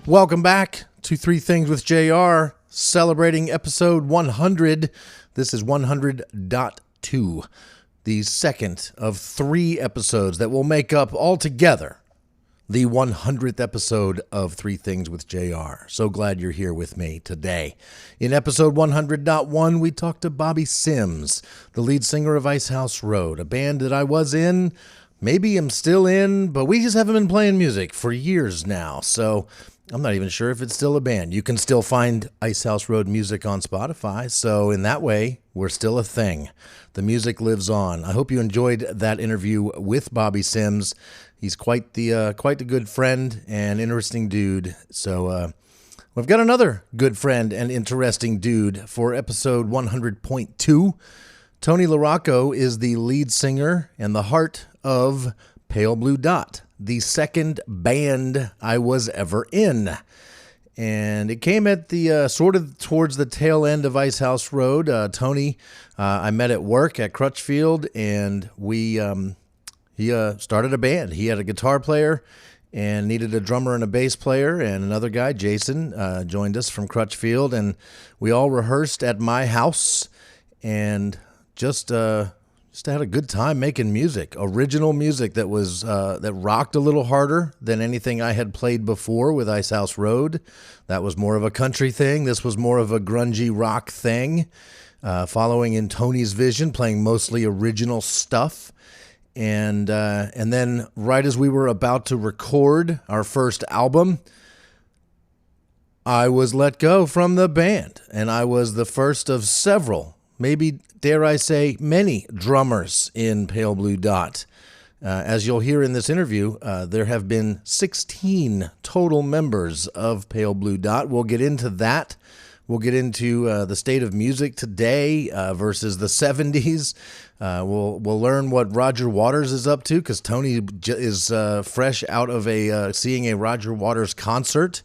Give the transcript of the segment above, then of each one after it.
Welcome back to Three Things with JR, celebrating episode 100. This is 100.2, the second of 3 episodes that will make up altogether the 100th episode of Three Things with JR. So glad you're here with me today. In episode 100.1, we talked to Bobby Sims, the lead singer of Icehouse Road, a band that I was in, maybe am still in, but we just haven't been playing music for years now. So I'm not even sure if it's still a band. You can still find Icehouse Road music on Spotify, so in that way, we're still a thing. The music lives on. I hope you enjoyed that interview with Bobby Sims. He's quite the good friend and interesting dude. So we've got another good friend and interesting dude for episode 100.2. Tony Larocco is the lead singer and the heart of Pale Blue Dot, the second band I was ever in. And it came at the sort of towards the tail end of Icehouse Road. Tony, I met at work at Crutchfield, and he started a band. He had a guitar player and needed a drummer and a bass player, and another guy, Jason, joined us from Crutchfield, and we all rehearsed at my house and just had a good time making music, original music that was that rocked a little harder than anything I had played before with Icehouse Road. That was more of a country thing. This was more of a grungy rock thing, following in Tony's vision, playing mostly original stuff. And then right as we were about to record our first album, I was let go from the band, and I was the first of several, maybe dare I say, many drummers in Pale Blue Dot. As you'll hear in this interview, there have been 16 total members of Pale Blue Dot. We'll get into that. We'll get into the state of music today versus the 70s. We'll learn what Roger Waters is up to, because Tony is fresh out of seeing a Roger Waters concert.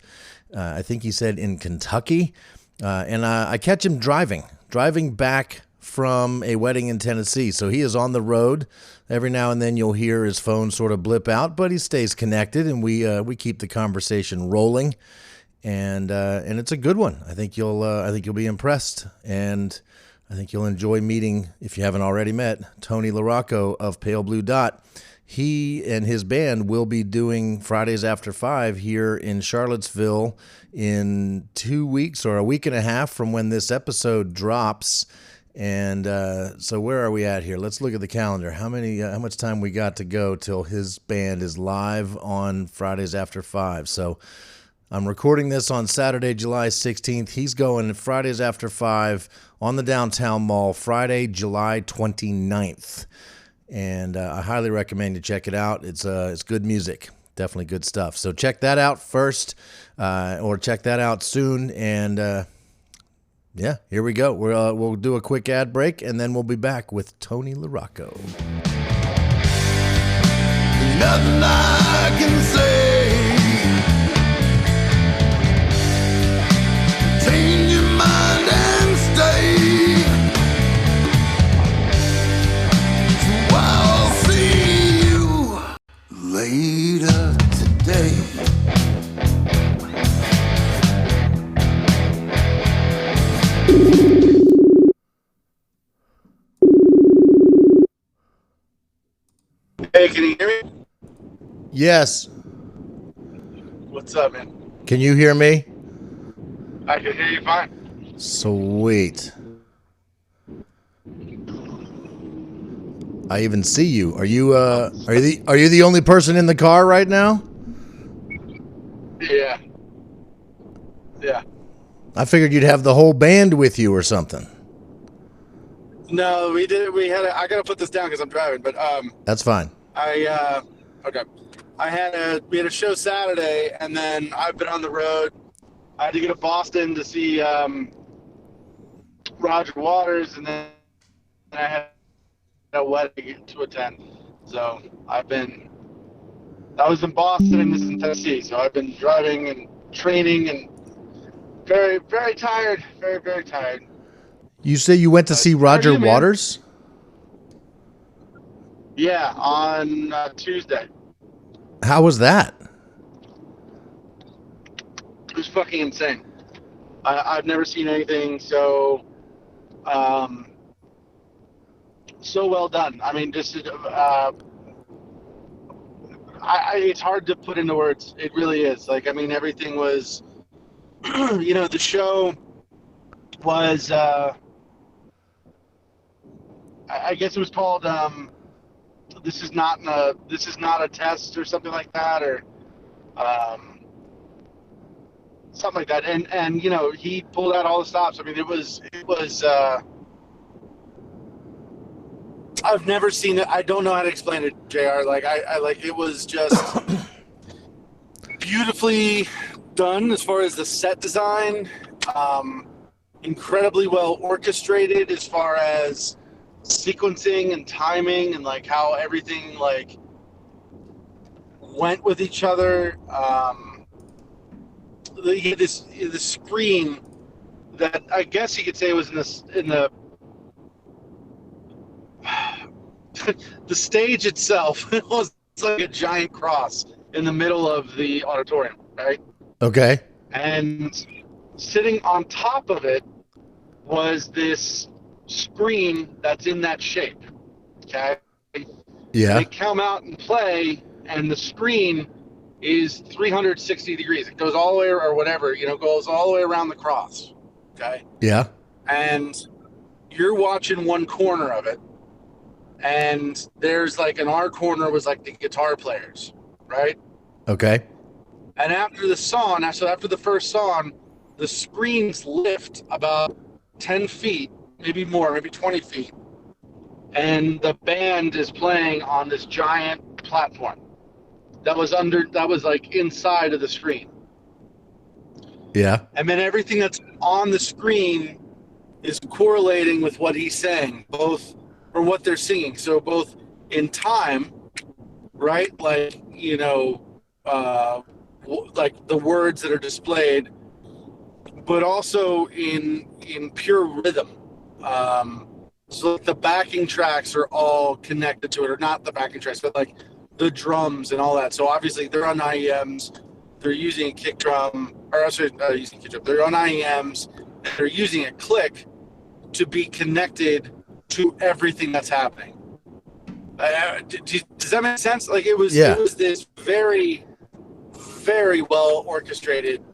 I think he said in Kentucky. And I catch him driving back from a wedding in Tennessee. So he is on the road. Every now and then you'll hear his phone sort of blip out, but he stays connected, and we keep the conversation rolling. And it's a good one. I think you'll be impressed, and I think you'll enjoy meeting, if you haven't already met, Tony Larocco of Pale Blue Dot. He and his band will be doing Fridays After 5 here in Charlottesville in 2 weeks or a week and a half from when this episode drops. And so where are we at here? Let's look at the calendar. How much time we got to go till his band is live on Fridays After 5? So I'm recording this on Saturday, July 16th. He's going Fridays After 5 on the Downtown Mall, Friday, July 29th. And I highly recommend you check it out. It's good music. Definitely good stuff. So check that out first, or check that out soon. And yeah, here we go. We'll do a quick ad break, and then we'll be back with Tony Larocco. Nothing I can say. Change your mind and stay. So I'll see you later today. Hey, can you hear me? Yes. What's up, man? Can you hear me? I can hear you fine. Sweet. I even see you. Are you the only person in the car right now? Yeah. Yeah. I figured you'd have the whole band with you or something. No, we did. I gotta put this down because I'm driving. But That's fine. okay. We had a show Saturday, and then I've been on the road. I had to go to Boston to see Roger Waters, and then I had a wedding to attend. So I was in Boston and this is in Tennessee. So I've been driving and training and very, very tired. Very, very tired. You say you went to see Roger Waters? Yeah, on Tuesday. How was that? It was fucking insane. I've never seen anything so so well done. I mean, just it's hard to put into words. It really is. Like, I mean, everything was, the show was, I guess it was called, this is not a test or something like that, or, something like that. And, he pulled out all the stops. I mean, it was, I've never seen it. I don't know how to explain it, JR. Like, I like, it was just beautifully done as far as the set design, incredibly well orchestrated as far as sequencing and timing, and like how everything like went with each other. The screen that I guess you could say was in the the stage itself was like a giant cross in the middle of the auditorium, right? Okay. And sitting on top of it was this screen that's in that shape. Okay? Yeah. They come out and play, and the screen is 360 degrees. It goes all the way, or whatever, goes all the way around the cross. Okay? Yeah. And you're watching one corner of it, and there's like in our corner was like the guitar players, right? Okay. And after the first song, the screens lift about 10 feet, maybe more, maybe 20 feet. And the band is playing on this giant platform that was like inside of the screen. Yeah. And then everything that's on the screen is correlating with what he's saying, or what they're singing. So both in time, right? Like, like the words that are displayed, but also in pure rhythm. So like the backing tracks are all connected to it, or not the backing tracks, but like the drums and all that. So obviously they're on IEMs, they're using a kick drum, or sorry, using a kick drum. They're on IEMs, and they're using a click to be connected to everything that's happening. Does that make sense? Like it was this very, very well orchestrated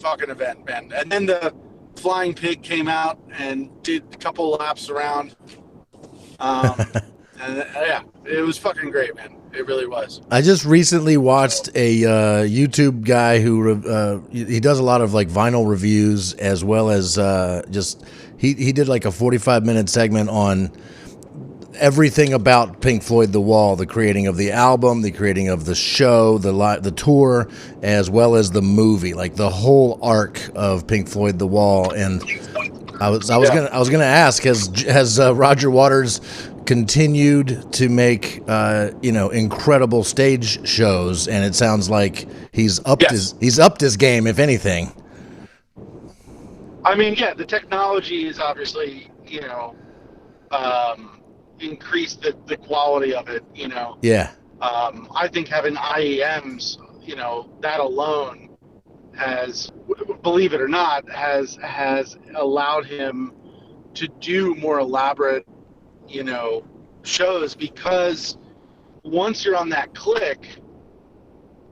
fucking event, man. And then the flying pig came out and did a couple laps around. And yeah, it was fucking great, man. It really was. I just recently watched a YouTube guy who he does a lot of like vinyl reviews, as well as just he did like a 45-minute segment on everything about Pink Floyd The Wall, the creating of the album, the creating of the show, the tour, as well as the movie, like the whole arc of Pink Floyd The Wall. And I was gonna ask, has Roger Waters continued to make incredible stage shows? And it sounds like he's upped his game, if anything. I mean, yeah, the technology is obviously increased the quality of it. Yeah. I think having IEMs, that alone has, believe it or not, has allowed him to do more elaborate, shows, because once you're on that click,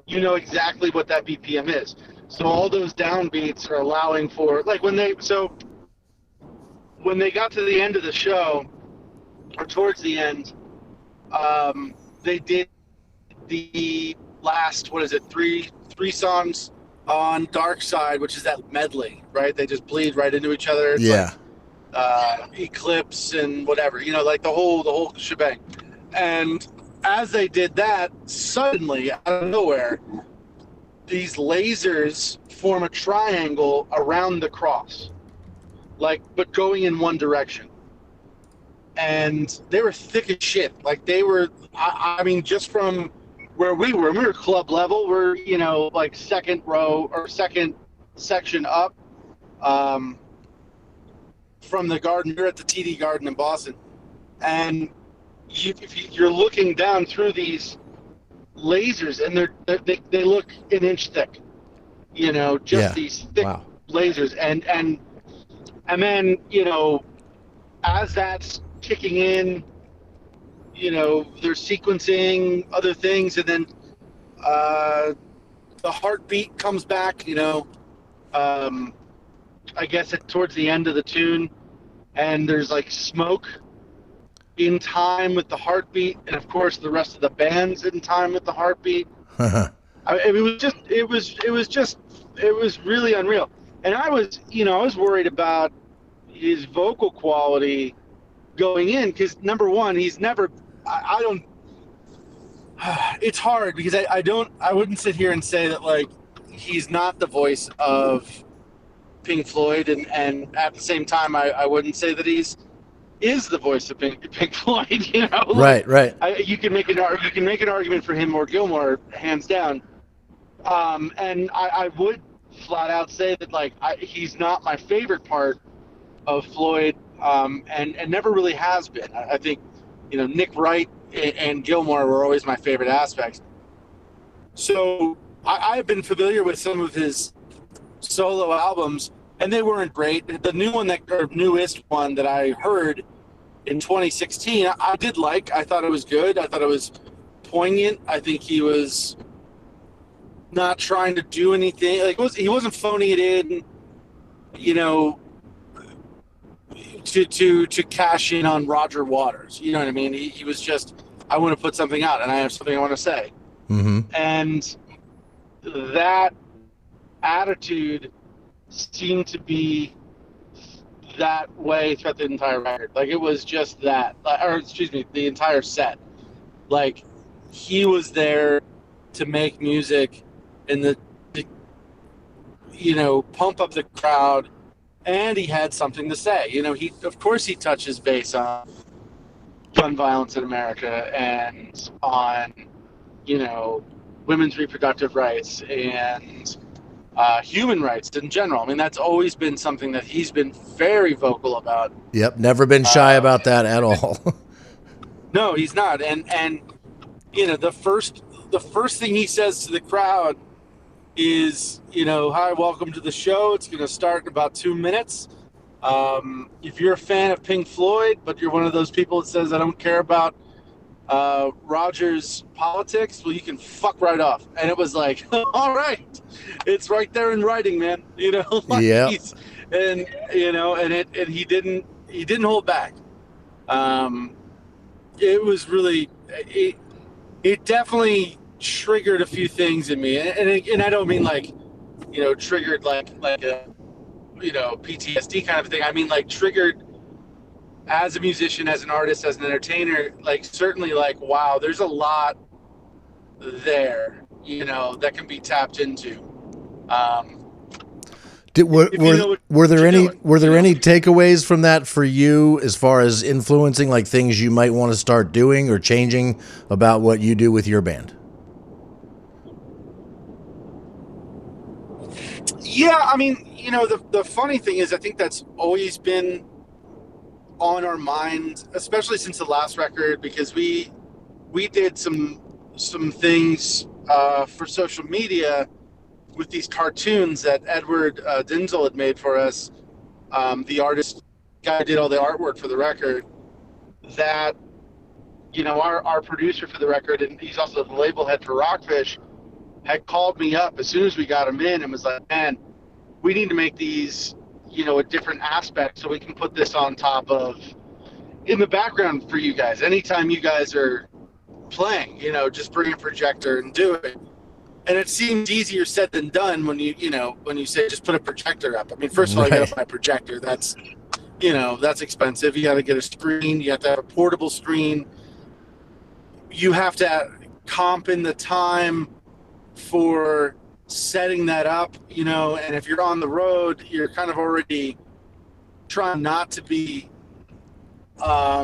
you know exactly what that BPM is. So all those downbeats are allowing for, like when they got to the end of the show, or towards the end, they did the last, three songs on Dark Side, which is that medley, right? They just bleed right into each other. It's like, Eclipse and whatever, like the whole shebang. And as they did that, suddenly out of nowhere, these lasers form a triangle around the cross, but going in one direction. And they were thick as shit. Like they were, I mean, just from where we were club level. We're, like second row or second section up from the garden. We're at the TD Garden in Boston. And you're looking down through these lasers, and they look an inch thick. just Yeah. these thick Wow. lasers, and then as that's kicking in, they're sequencing other things, and then the heartbeat comes back. I guess towards the end of the tune, and there's like smoke in time with the heartbeat, and of course the rest of the band's in time with the heartbeat. It was really unreal. And I was worried about his vocal quality going in, because number one, he's never. I don't. It's hard because I wouldn't sit here and say that like he's not the voice of Pink Floyd, and at the same time I wouldn't say that is the voice of Pink Floyd. Right. Right. You can make an argument for him or Gilmour, hands down. And I would flat out say that like he's not my favorite part of Floyd, and never really has been. I think Nick Wright and Gilmour were always my favorite aspects. So I've been familiar with some of his solo albums, and they weren't great. The newest one that I heard in 2016, I did like. I thought it was good. I thought it was poignant. I think he was not trying to do anything. Like he wasn't phoning it in, to cash in on Roger Waters. You know what I mean? He was just, I want to put something out, and I have something I want to say. Mm-hmm. And that attitude seemed to be that way throughout the entire record. Like it was just that, or excuse me, the entire set. Like he was there to make music and pump up the crowd, and he had something to say. Of course he touches base on gun violence in America and on, women's reproductive rights and human rights in general. I mean, that's always been something that he's been very vocal about. Yep. Never been shy about that at all. No, he's not. And the first thing he says to the crowd is, hi, welcome to the show. It's going to start in about 2 minutes. If you're a fan of Pink Floyd, but you're one of those people that says, I don't care about Roger's politics, well, you can fuck right off. And it was like, all right, it's right there in writing, man. Like Yeah. and he didn't hold back. It was really, it definitely triggered a few things in me, and I don't mean like, triggered like a, PTSD kind of thing. I mean like triggered as a musician, as an artist, as an entertainer. Like certainly, like wow, there's a lot there, that can be tapped into. Were there any takeaways from that for you as far as influencing like things you might want to start doing or changing about what you do with your band? Yeah, I mean, the funny thing is, I think that's always been on our mind, especially since the last record, because we did some things for social media with these cartoons that Edward Denzel had made for us, the artist guy who did all the artwork for the record, that, our producer for the record, and he's also the label head for Rockfish, had called me up as soon as we got him in and was like, man, we need to make these, a different aspect so we can put this on top of, in the background for you guys. Anytime you guys are playing, just bring a projector and do it. And it seems easier said than done when you say just put a projector up. I mean, first of all, you got to buy a projector. That's expensive. You got to get a screen. You have to have a portable screen. You have to comp in the time for setting that up, and if you're on the road, you're kind of already trying not to be, I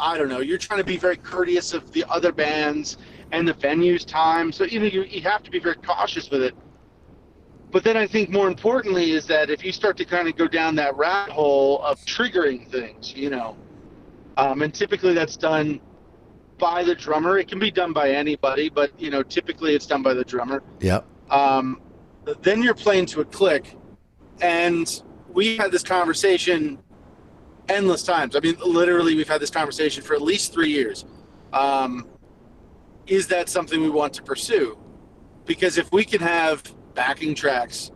don't know, you're trying to be very courteous of the other bands and the venue's time. So, you have to be very cautious with it. But then I think more importantly is that if you start to kind of go down that rabbit hole of triggering things, and typically that's done by the drummer. It can be done by anybody, but typically it's done by the drummer. Yep. Then you're playing to a click, and we've had this conversation endless times. I mean, literally, we've had this conversation for at least 3 years. Is that something we want to pursue? Because if we can have backing tracks,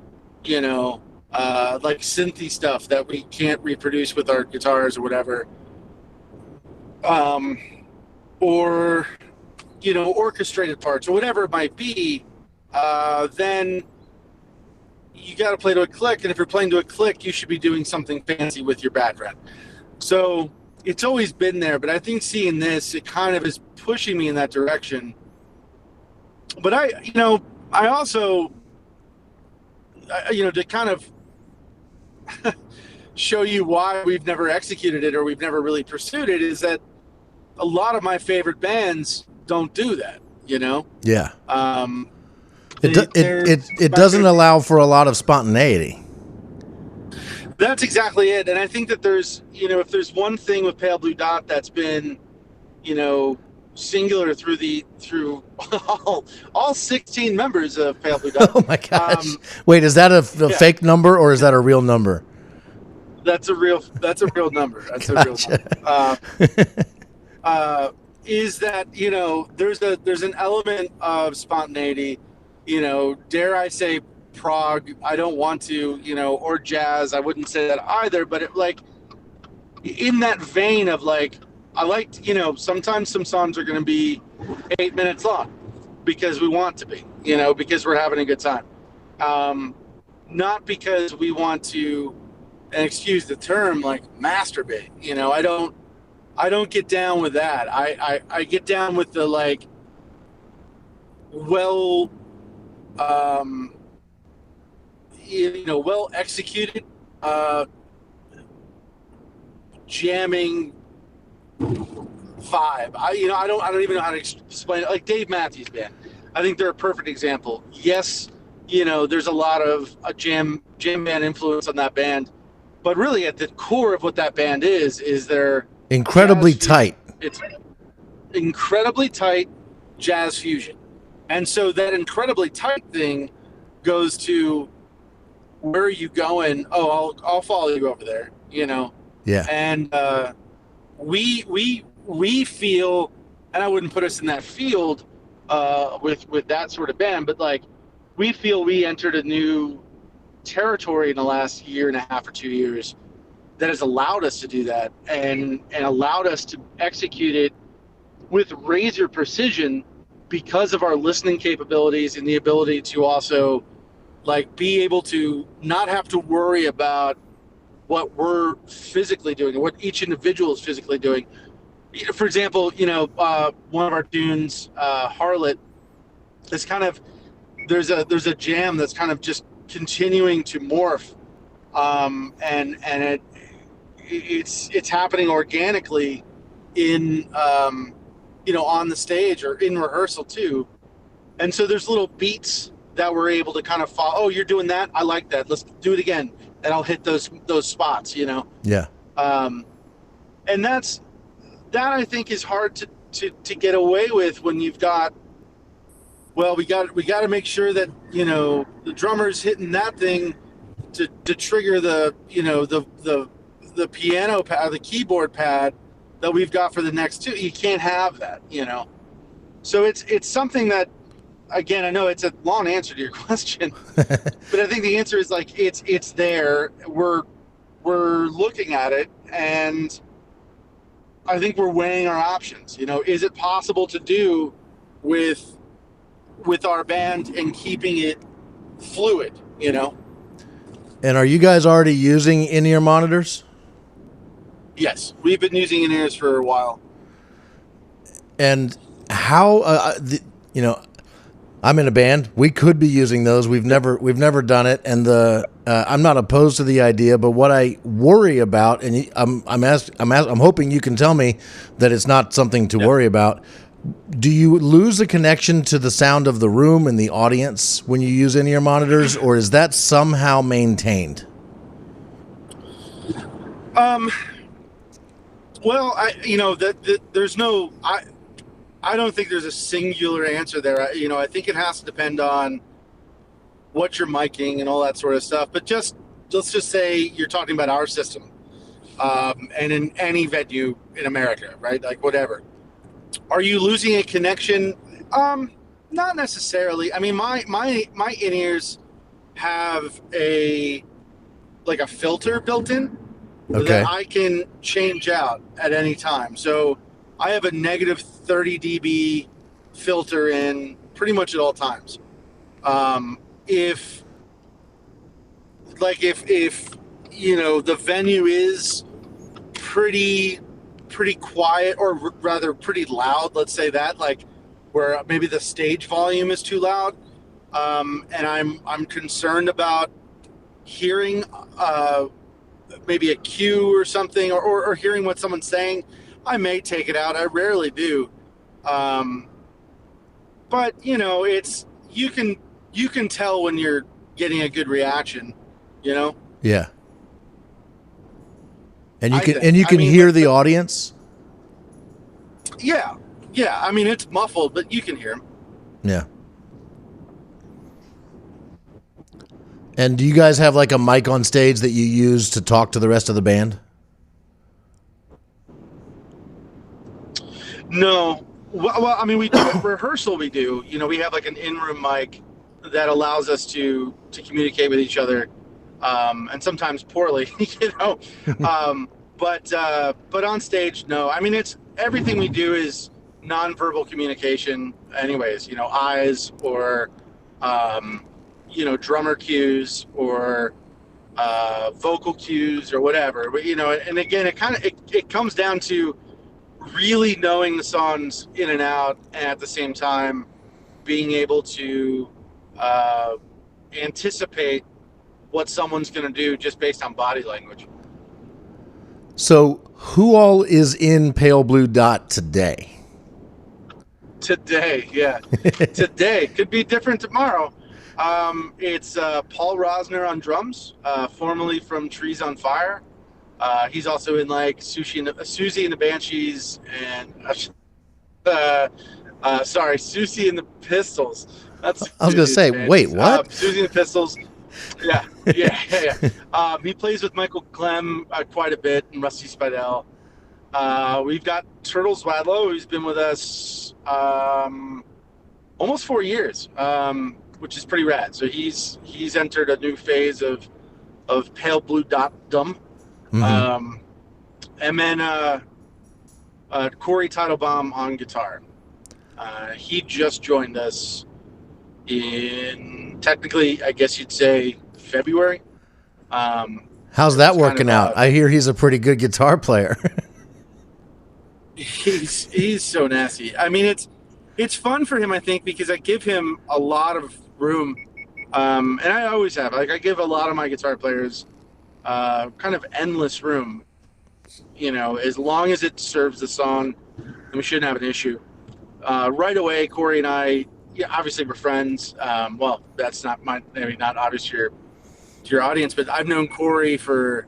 like synthy stuff that we can't reproduce with our guitars or whatever, or orchestrated parts or whatever it might be, then you got to play to a click. And if you're playing to a click, you should be doing something fancy with your background. So it's always been there, but I think seeing this, it kind of is pushing me in that direction. But I also, to kind of show you why we've never executed it or we've never really pursued it, is that a lot of my favorite bands don't do that, Yeah. It doesn't allow for a lot of spontaneity. That's exactly it. And I think that there's, if there's one thing with Pale Blue Dot that's been, singular through all 16 members of Pale Blue Dot. Oh my gosh. Wait, is that a fake number or is that a real number? That's a real number. That's gotcha. A real number. Is that, there's an element of spontaneity, dare I say prog, I don't want to, or jazz, I wouldn't say that either, but in that vein of I like, sometimes some songs are going to be 8 minutes long because we want to be, because we're having a good time. Not because we want to, and excuse the term, masturbate. I don't get down with that. I get down with the well executed jamming vibe. I don't even know how to explain it. Like Dave Matthews Band, I think they're a perfect example. Yes, there's a lot of a jam band influence on that band, but really at the core of what that band is they're incredibly tight. It's incredibly tight jazz fusion. And so that incredibly tight thing goes to, where are you going? Oh, I'll follow you over there, Yeah. And we feel, and I wouldn't put us in that field with that sort of band, but we feel we entered a new territory in the last year and a half or 2 years that has allowed us to do that and allowed us to execute it with razor precision because of our listening capabilities and the ability to also be able to not have to worry about what we're physically doing and what each individual is physically doing. For example, one of our tunes, Harlot, is kind of, there's a jam that's kind of just continuing to morph, and it's happening organically in on the stage or in rehearsal too. And so there's little beats that we're able to kind of follow. Oh, you're doing that? I like that. Let's do it again. And I'll hit those spots, Yeah. And that I think is hard to get away with when you've got, well, we got to make sure that, the drummer's hitting that thing to trigger the piano pad, the keyboard pad that we've got for the next two. You can't have that, So it's something that, again, I know it's a long answer to your question, but I think the answer is it's there. We're looking at it, and I think we're weighing our options. Is it possible to do with our band and keeping it fluid? And are you guys already using in-ear monitors? Yes, we've been using in-ears for a while. And how I'm in a band. We could be using those. We've never done it, and I'm not opposed to the idea. But what I worry about, and I'm hoping you can tell me that it's not something to worry about. Do you lose a connection to the sound of the room and the audience when you use in-ear monitors, or is that somehow maintained? Well, there's no. I don't think there's a singular answer there. I think it has to depend on what you're miking and all that sort of stuff. But let's just say you're talking about our system, and in any venue in America, right? Like whatever. Are you losing a connection? Not necessarily. I mean, my in ears have a filter built in Okay. that I can change out at any time. So I have a negative 30 dB filter in pretty much at all times. If the venue is pretty quiet, or rather pretty loud, let's say that, like where maybe the stage volume is too loud, and I'm concerned about hearing maybe a cue or something, or hearing what someone's saying, I may take it out. I rarely do, but it's you can tell when you're getting a good reaction, you know. Yeah. And I think. you can hear the audience. Yeah. I mean, it's muffled, but you can hear them. Yeah. And do you guys have like a mic on stage that you use to talk to the rest of the band? No. Well, I mean, we do at rehearsal. We do. We have like an in-room mic that allows us to communicate with each other, and sometimes poorly, But on stage, no. I mean, it's everything we do is nonverbal communication, anyways. Eyes or drummer cues or vocal cues or whatever. But and again, it comes down to really knowing the songs in and out, and at the same time being able to anticipate what someone's going to do just based on body language. So, who all is in Pale Blue Dot today? Today, yeah. Today. Could be different tomorrow. It's Paul Rosner on drums, formerly from Trees on Fire. He's also in like Susie and the Banshees and Susie and the Pistols. That's I was going to say, wait, what? Susie and the Pistols. Yeah. He plays with Michael Clem quite a bit, and Rusty Spidell. We've got Turtles Wadlow, who's been with us almost 4 years, which is pretty rad. So he's entered a new phase of Pale Blue Dot-dom. Mm-hmm. And then Corey Teitelbaum on guitar. He just joined us in, technically, I guess you'd say, February. How's that working out? I hear he's a pretty good guitar player. He's so nasty. I mean, it's fun for him, I think, because I give him a lot of room, and I always have. Like, I give a lot of my guitar players kind of endless room. As long as it serves the song, then we shouldn't have an issue. Right away, Corey and I, obviously we're friends. Well, that's not not obvious to your audience, but I've known Corey for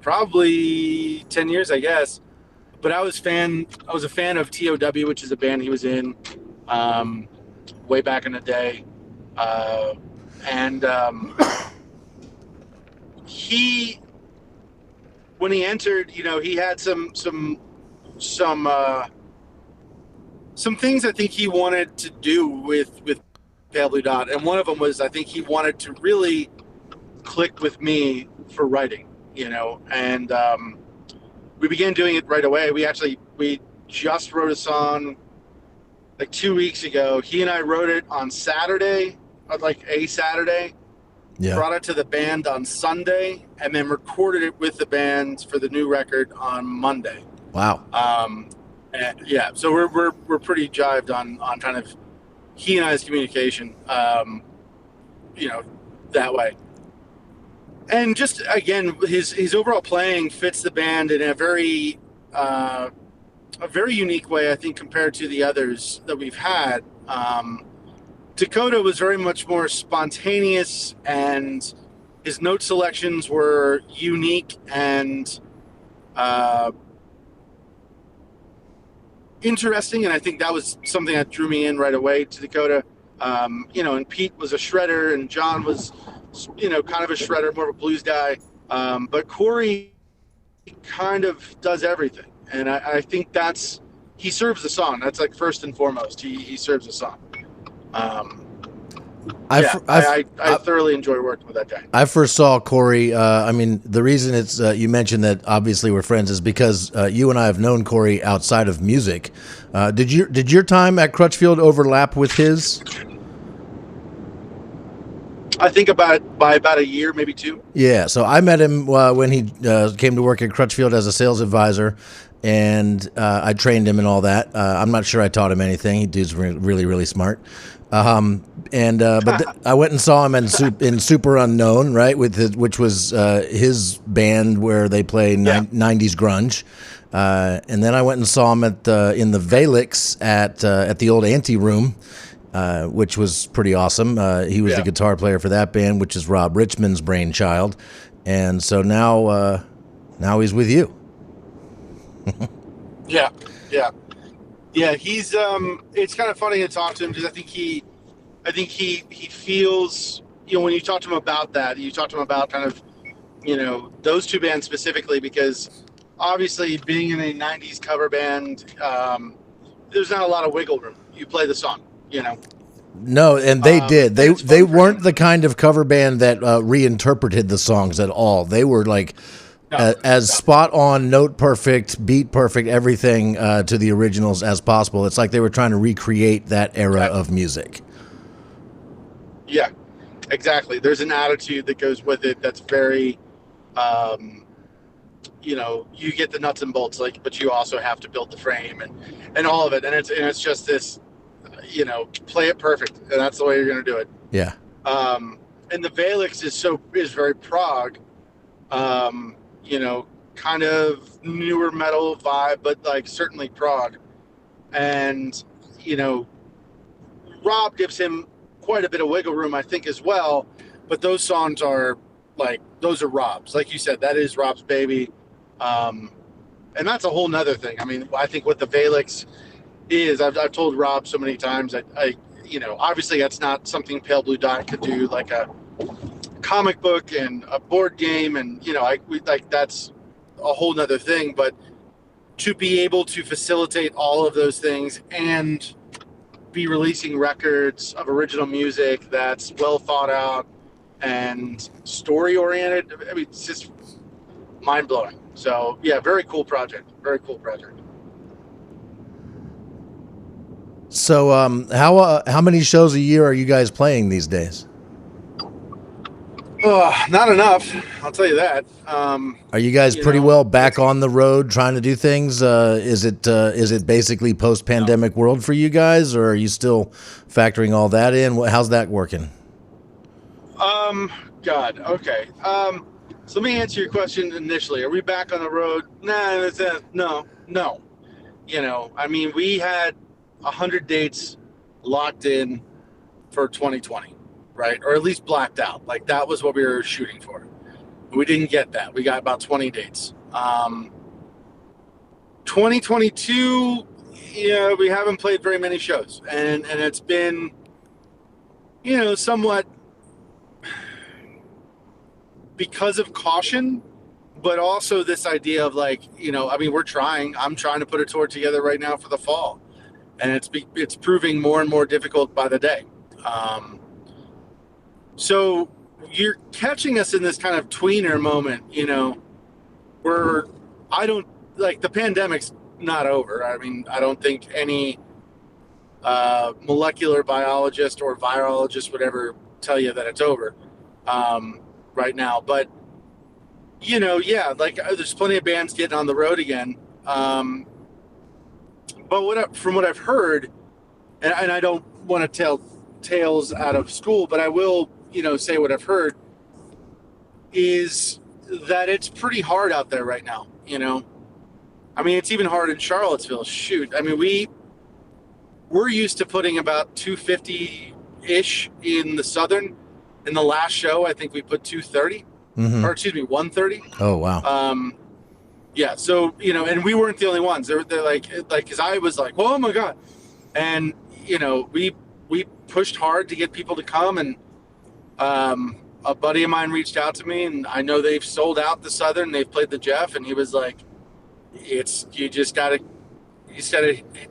probably 10 years, I guess. But I was a fan of TOW, which is a band he was in way back in the day. And when he entered, he had some things I think he wanted to do with Pale Blue Dot, and one of them was I think he wanted to really click with me for writing, and we began doing it right away. We just wrote a song like 2 weeks ago. He and I wrote it on Saturday, like a Saturday. Yeah. Brought it to the band on Sunday, and then recorded it with the band for the new record on Monday. Wow. And yeah, so we're pretty jived on kind of he and I's communication, that way. And just again, his overall playing fits the band in a very unique way, I think, compared to the others that we've had. Dakota was very much more spontaneous, and his note selections were unique, and interesting, and I think that was something that drew me in right away to Dakota. And Pete was a shredder, and John was, kind of a shredder, more of a blues guy. But Corey kind of does everything, and I think he serves the song. That's like first and foremost. He serves the song. I thoroughly enjoy working with that guy. I first saw Corey. The reason it's you mentioned that obviously we're friends is because you and I have known Corey outside of music. Did your time at Crutchfield overlap with his? I think by about a year, maybe 2. Yeah, so I met him when he came to work at Crutchfield as a sales advisor, and I trained him and all that. I'm not sure I taught him anything. He dude's really, really smart. I went and saw him in Super Unknown, right, which was his band where they play 90s grunge. And then I went and saw him in the Valix at the old Ante Room. Which was pretty awesome. He was the guitar player for that band, which is Rob Richmond's brainchild. And so now he's with you. Yeah. He's it's kind of funny to talk to him because I think he feels, when you talk to him about that, you talk to him about kind of, those two bands specifically, because obviously being in a 90s cover band, there's not a lot of wiggle room. You play the song. No, and they did. They weren't the kind of cover band that reinterpreted the songs at all. They were like spot on, note perfect, beat perfect, everything to the originals as possible. It's like they were trying to recreate that era of music. Yeah, exactly. There's an attitude that goes with it that's very, you get the nuts and bolts, but you also have to build the frame and all of it, and it's just this. Play it perfect, and that's the way you're going to do it. Yeah. And the Valix is very prog, kind of newer metal vibe, but certainly prog. And Rob gives him quite a bit of wiggle room, I think, as well. But those songs are those are Rob's. Like you said, that is Rob's baby, and that's a whole nother thing. I think what the Valix is, I've told Rob so many times, I obviously that's not something Pale Blue Dot could do, like a comic book and a board game, and that's a whole nother thing. But to be able to facilitate all of those things and be releasing records of original music that's well thought out and story oriented, it's just mind blowing. So yeah, very cool project. So, how many shows a year are you guys playing these days? Not enough, I'll tell you that. Are you guys pretty well back on the road trying to do things? Is it basically post-pandemic world for you guys, or are you still factoring all that in? How's that working? God, okay. So let me answer your question initially. Are we back on the road? No. We had 100 dates locked in for 2020, right? Or at least blacked out. That was what we were shooting for. We didn't get that. We got about 20 dates. 2022, we haven't played very many shows, and it's been, somewhat because of caution, but also this idea of we're trying. I'm trying to put a tour together right now for the fall. And it's proving more and more difficult by the day. So you're catching us in this kind of tweener moment, where the pandemic's not over. I don't think any molecular biologist or virologist would ever tell you that it's over right now. But, there's plenty of bands getting on the road again. But from what I've heard, and I don't want to tell tales out of school, but I will, say what I've heard, is that it's pretty hard out there right now, It's even hard in Charlottesville. Shoot. We're used to putting about 250-ish in the Southern. In the last show, I think we put 230, or excuse me, 130. Oh, wow. Yeah. So, and we weren't the only ones. They're like, because I was like, oh my God. And, we pushed hard to get people to come. And a buddy of mine reached out to me, and I know they've sold out the Southern. They've played the Jeff. And he was like, you just got to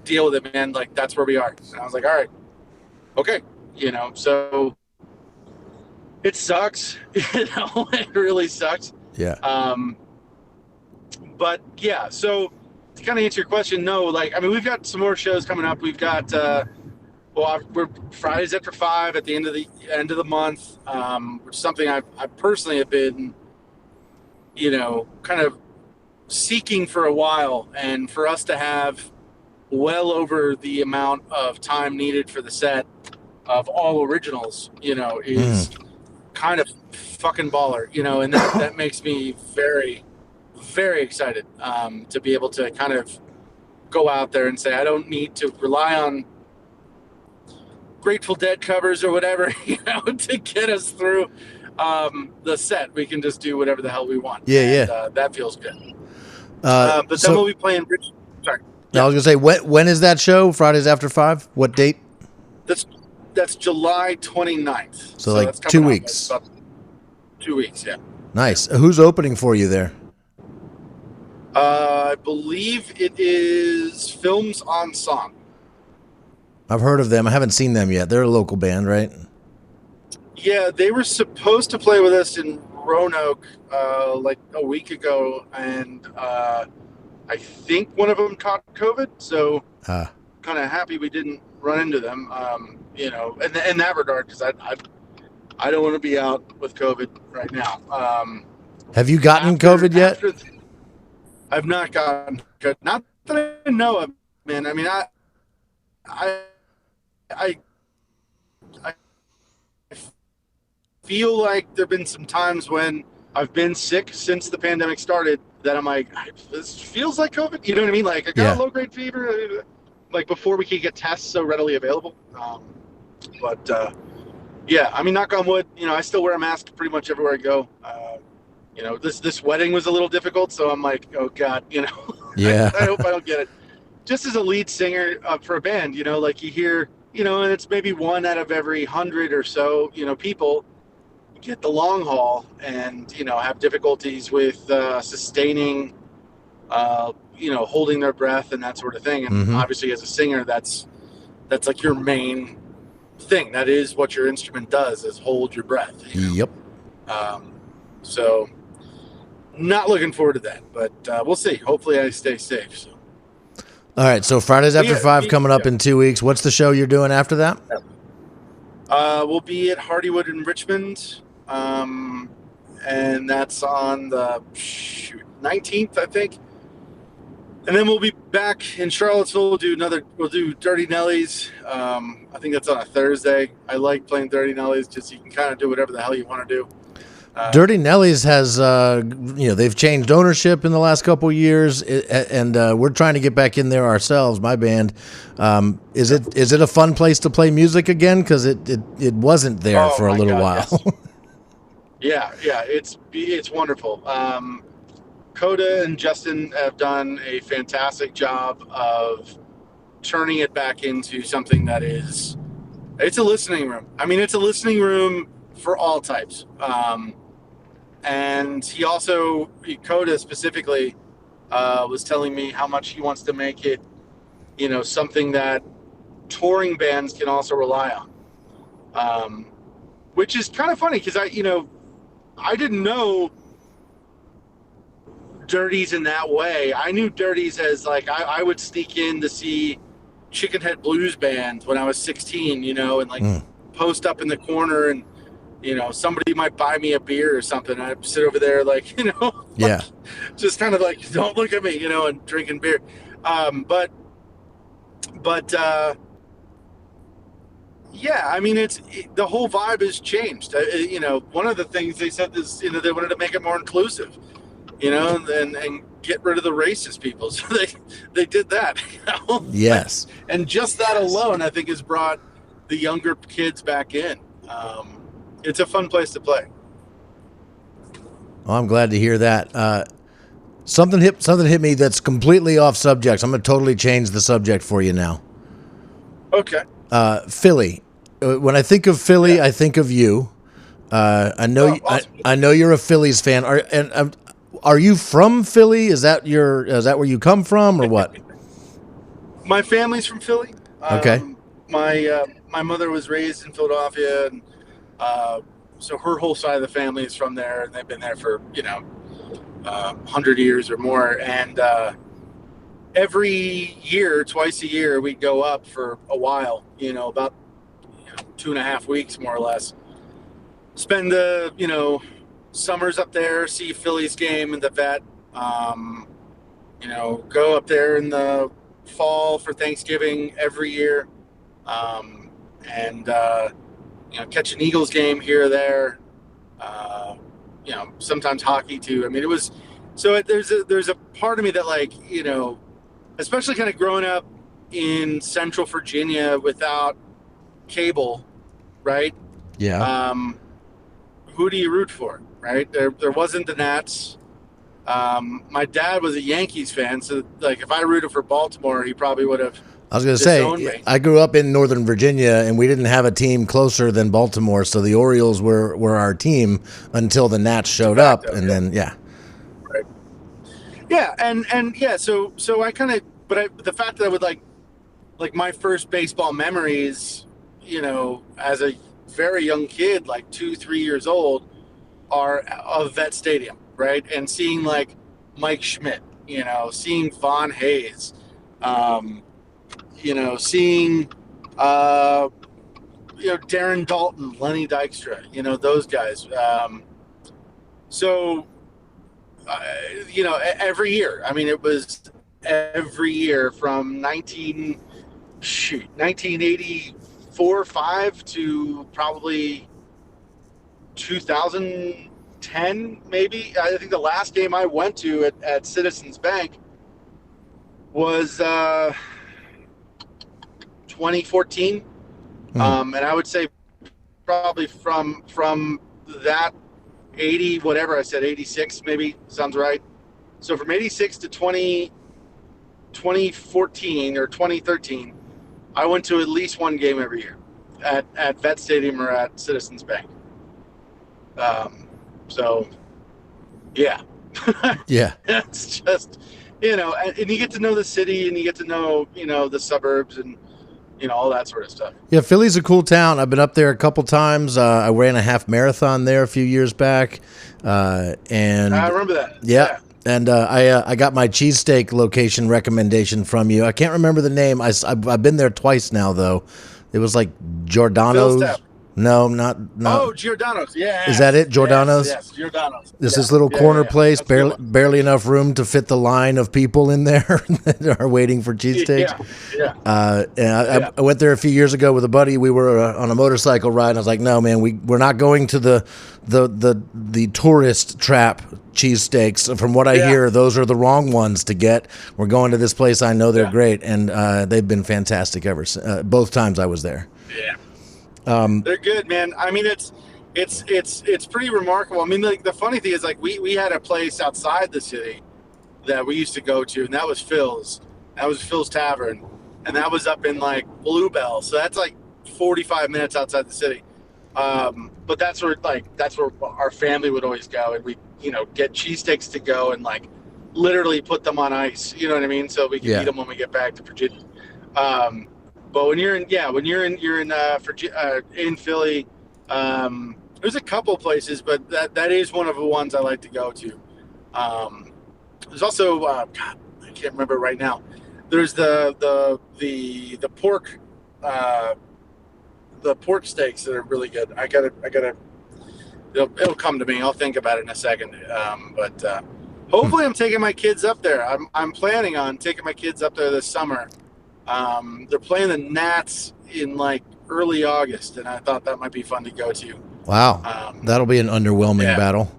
deal with it, man. Like, that's where we are. And I was like, all right, okay. So it sucks. It really sucks. Yeah. But yeah, so to kind of answer your question, no, we've got some more shows coming up. We've got, we're Fridays after 5 at the end of the month, which is something I personally have been, kind of seeking for a while, and for us to have well over the amount of time needed for the set of all originals, is kind of fucking baller, and that makes me very, very excited to be able to kind of go out there and say, I don't need to rely on Grateful Dead covers or whatever, to get us through the set. We can just do whatever the hell we want. Yeah. That feels good. But then we'll be playing. Sorry. I was gonna say, when is that show? Fridays after 5. What date? That's July 29th. So like 2 weeks. About 2 weeks, yeah. Nice. Who's opening for you there? I believe it is Films on Song. I've heard of them. I haven't seen them yet. They're a local band, right? Yeah, they were supposed to play with us in Roanoke like a week ago, and I think one of them caught COVID, so kind of happy we didn't run into them, in that regard, because I don't want to be out with COVID right now. Have you gotten COVID yet? I've not gotten COVID. Not that I know of, man. I mean, I feel like there have been some times when I've been sick since the pandemic started that I'm like, this feels like COVID. You know what I mean? Like, I got a low-grade fever, like before we could get tests so readily available. Yeah, I mean, knock on wood, I still wear a mask pretty much everywhere I go. This wedding was a little difficult, so I'm like, oh God, Yeah. I hope I don't get it. Just as a lead singer for a band, like you hear, and it's maybe one out of every 100 or so, people get the long haul and, have difficulties with sustaining, holding their breath and that sort of thing. And obviously as a singer, that's like your main thing. That is what your instrument does, is hold your breath. Yep. So not looking forward to that, but we'll see. Hopefully I stay safe. So. All right. So Fridays after 5 coming up in 2 weeks. What's the show you're doing after that? We'll be at Hardywood in Richmond. And that's on the 19th, I think. And then we'll be back in Charlottesville. We'll do Dirty Nellies. I think that's on a Thursday. I like playing Dirty Nellies, just so you can kind of do whatever the hell you want to do. Dirty Nellies has, they've changed ownership in the last couple of years, and we're trying to get back in there ourselves. My band, is it a fun place to play music again? Because it wasn't there for a little while. Yes. Yeah, it's wonderful. Coda and Justin have done a fantastic job of turning it back into something that it's a listening room. I mean, it's a listening room for all types. And he also, Coda specifically, was telling me how much he wants to make it, something that touring bands can also rely on. Which is kind of funny because I didn't know Dirties in that way. I knew Dirties as like I would sneak in to see Chickenhead Blues Band when I was 16, and post up in the corner and somebody might buy me a beer or something. I'd sit over there like, yeah, just kind of like, don't look at me, and drinking beer. But yeah, I mean, the whole vibe has changed. One of the things they said is, they wanted to make it more inclusive, and get rid of the racist people. So they did that. Yes. And just that alone, I think, has brought the younger kids back in. It's a fun place to play. Well, I'm glad to hear that. Something hit me that's completely off subject. So I'm going to totally change the subject for you now. Okay. Philly. When I think of Philly, Yeah. I think of you. I know. Oh, awesome. I know you're a Phillies fan. Are you from Philly? Is that where you come from, or what? My family's from Philly. Okay. My mother was raised in Philadelphia, and so her whole side of the family is from there, and they've been there for 100 years or more. And every year, twice a year, we go up for a while. About 2.5 weeks, more or less. Spend the summers up there, see Phillies game in the vet. Go up there in the fall for Thanksgiving every year, and catch an Eagles game here or there. Sometimes hockey too. I mean, it was so. There's a part of me that especially kind of growing up in Central Virginia without cable, right? Yeah. Who do you root for, right? There wasn't the Nats. My dad was a Yankees fan, so if I rooted for Baltimore, he probably would have. I was going to say, I grew up in Northern Virginia, and we didn't have a team closer than Baltimore, so the Orioles were our team until the Nats showed up, and then Right. Yeah, and yeah, so I kind of, but the fact that I would like my first baseball memories, as a very young kid, like 2-3 years old, are of Vet Stadium, right? And seeing Mike Schmidt, seeing Von Hayes, seeing Darren Dalton, Lenny Dykstra, those guys. Every year. I mean, it was every year from 1984-5 to probably 2010, maybe. I think the last game I went to at Citizens Bank was 2014. And I would say probably from that 80, whatever I said, 86 maybe, sounds right. So from 86 to 2014 or 2013, I went to at least one game every year at Vet Stadium or at Citizens Bank. So, yeah. Yeah. It's just, and you get to know the city, and you get to know, the suburbs and, all that sort of stuff. Yeah, Philly's a cool town. I've been up there a couple times. I ran a half marathon there a few years back. And I remember that. Yeah. And I got my cheesesteak location recommendation from you. I can't remember the name. I've been there twice now, though. It was like Giordano's. No, not. Oh, Giordano's. Yeah. Is that it? Giordano's? Yes, Giordano's. This little corner place, barely enough room to fit the line of people in there that are waiting for cheesesteaks. Yeah. And I went there a few years ago with a buddy. We were on a motorcycle ride, and I was like, "No, man, we're not going to the tourist trap cheesesteaks. From what I hear, those are the wrong ones to get. We're going to this place. I know they're great, and they've been fantastic ever both times I was there." Yeah. They're good, man. I mean, it's pretty remarkable. I mean, the funny thing is, we had a place outside the city that we used to go to, and that was Phil's. That was Phil's Tavern, and that was up in Bluebell. So that's 45 minutes outside the city. But that's where our family would always go, and we get cheesesteaks to go and literally put them on ice. You know what I mean? So we can eat them when we get back to Virginia. But when you're in Philly, there's a couple places, but that is one of the ones I like to go to. There's also God, I can't remember right now. There's the pork steaks that are really good. I gotta. It'll come to me. I'll think about it in a second. But hopefully, I'm taking my kids up there. I'm planning on taking my kids up there this summer. They're playing the Nats in early August, and I thought that might be fun to go to. Wow, that'll be an underwhelming battle.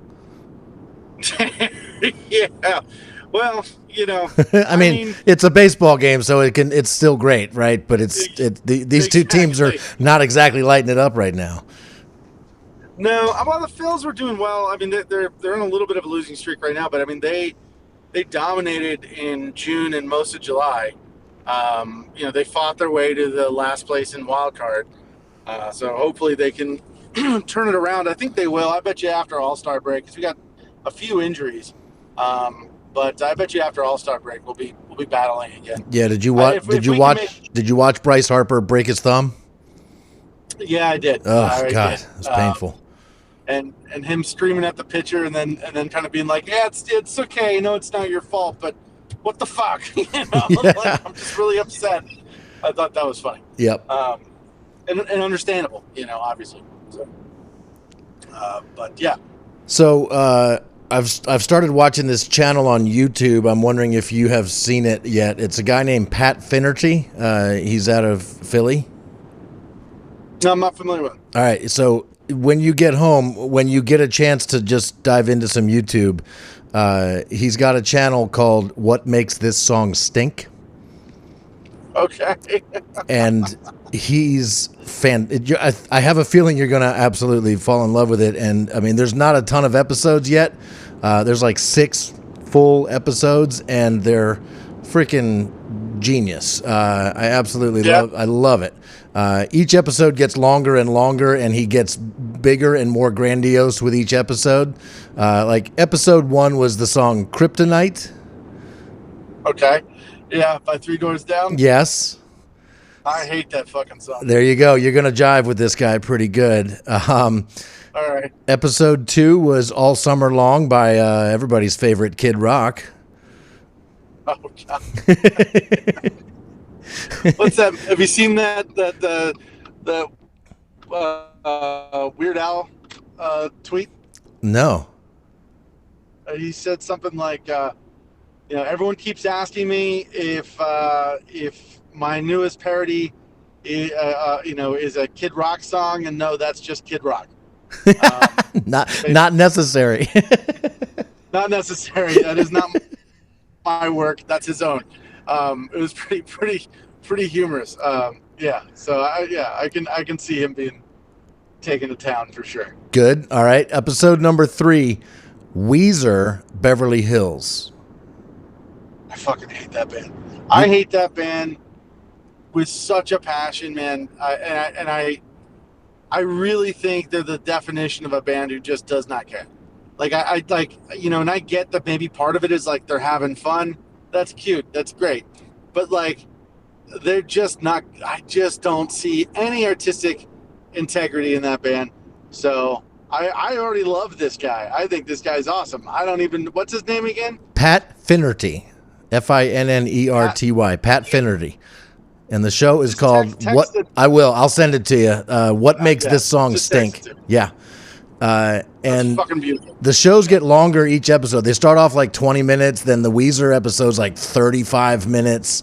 Yeah, well, I mean, it's a baseball game, so it's still great, right? But these two teams are not exactly lighting it up right now. No, well, the Phils were doing well. I mean, they're on a little bit of a losing streak right now, but I mean, they they dominated in June and most of July. They fought their way to the last place in wild card. So hopefully they can turn it around. I think they will. I bet you after All-Star break, because we got a few injuries. But I bet you after All-Star break we'll be battling again. Yeah. Did you watch? Did you watch Bryce Harper break his thumb? Yeah, I did. Oh God, it was painful. And him screaming at the pitcher, and then kind of being like, "Yeah, it's okay. It's not your fault, but what the fuck?" Yeah. Like, I'm just really upset. I thought that was funny. Yep. And understandable, obviously. So, but yeah. So I've started watching this channel on YouTube. I'm wondering if you have seen it yet. It's a guy named Pat Finnerty. He's out of Philly. No, I'm not familiar with him. All right. So when you get home, when you get a chance to just dive into some YouTube, he's got a channel called "What Makes This Song Stink." Okay. And he's I have a feeling you're going to absolutely fall in love with it. And I mean, there's not a ton of episodes yet. There's like 6 full episodes, and they're freaking genius. I absolutely love it. Each episode gets longer and longer, and he gets bigger and more grandiose with each episode. Like episode 1 was the song Kryptonite. Okay. Yeah, by Three Doors Down? Yes. I hate that fucking song. There you go. You're going to jive with this guy pretty good. All right. Episode 2 was All Summer Long by everybody's favorite Kid Rock. Oh, God. What's that? Have you seen that the Weird Al tweet? No. He said something like, everyone keeps asking me if my newest parody, is a Kid Rock song, and no, that's just Kid Rock. Not necessary. Not necessary. That is not my work. That's his own. It was pretty humorous. Yeah. So I can see him being taken to town for sure. Good. All right. Episode number 3, Weezer, Beverly Hills. I fucking hate that band. I hate that band with such a passion, man. I really think they're the definition of a band who just does not care. Like I and I get that maybe part of it is like they're having fun. That's cute. That's great. But like they're just not. I just don't see any artistic integrity in that band. So I already love this guy. I think this guy's awesome. What's his name again? Pat Finnerty. Finnerty. Pat Finnerty. And the show is called I'll send it to you. What Makes This Song Stink? Yeah. And fucking beautiful. The shows get longer each episode. They start off like 20 minutes, then the Weezer episode's like 35 minutes.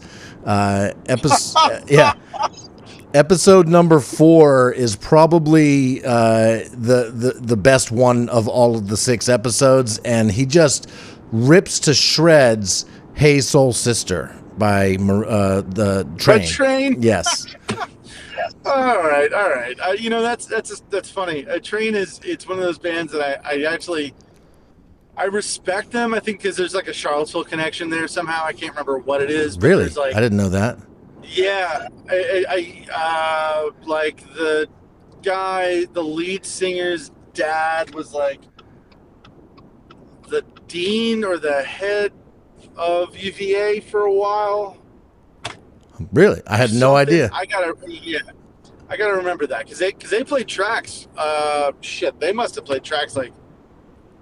Episode number 4 is probably the best one of all of the 6 episodes, and he just rips to shreds "Hey Soul Sister" by the Train. The Train? Yes. All right. That's funny. Train it's one of those bands that I respect them. I think because there's like a Charlottesville connection there somehow. I can't remember what it is. Really? I didn't know that. Yeah, I like the guy, the lead singer's dad was like the dean or the head of UVA for a while. Really? I had no idea. I gotta remember that because they played tracks. They must have played tracks like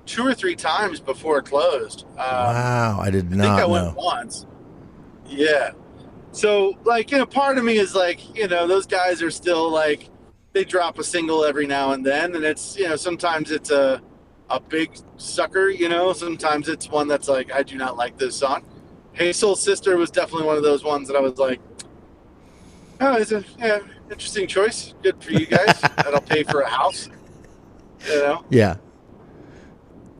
2 or 3 times before it closed. Wow, I did not know. I think I went once. Yeah. So, like, part of me is like, those guys are still like, they drop a single every now and then, and it's, sometimes it's a big sucker, sometimes it's one that's like, I do not like this song. Hey Soul Sister was definitely one of those ones that I was like, oh, it's interesting choice. Good for you guys. That'll pay for a house, Yeah.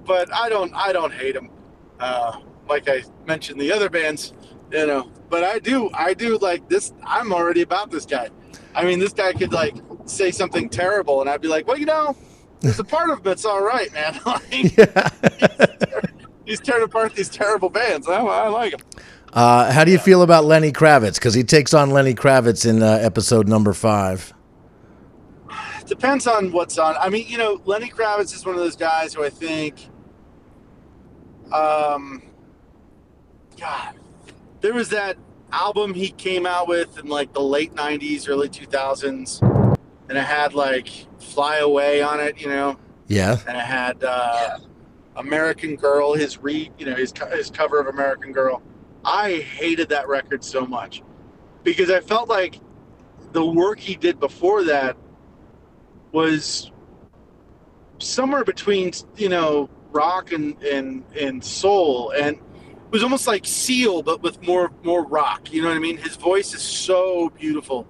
But I don't hate them. Like I mentioned the other bands, but I do like this. I'm already about this guy. I mean, this guy could like say something terrible, and I'd be like, well, there's a part of him that's all right, man. He's tearing apart these terrible bands. I like him. How do you feel about Lenny Kravitz? Because he takes on Lenny Kravitz in episode number 5. Depends on what's on. I mean, Lenny Kravitz is one of those guys who I think, God, there was that album he came out with in like the late 90s, early 2000s, and it had like Fly Away on it, Yeah. and it had American Girl, his cover of American Girl. I hated that record so much because I felt like the work he did before that was somewhere between, rock and soul, and it was almost like Seal, but with more rock. You know what I mean? His voice is so beautiful,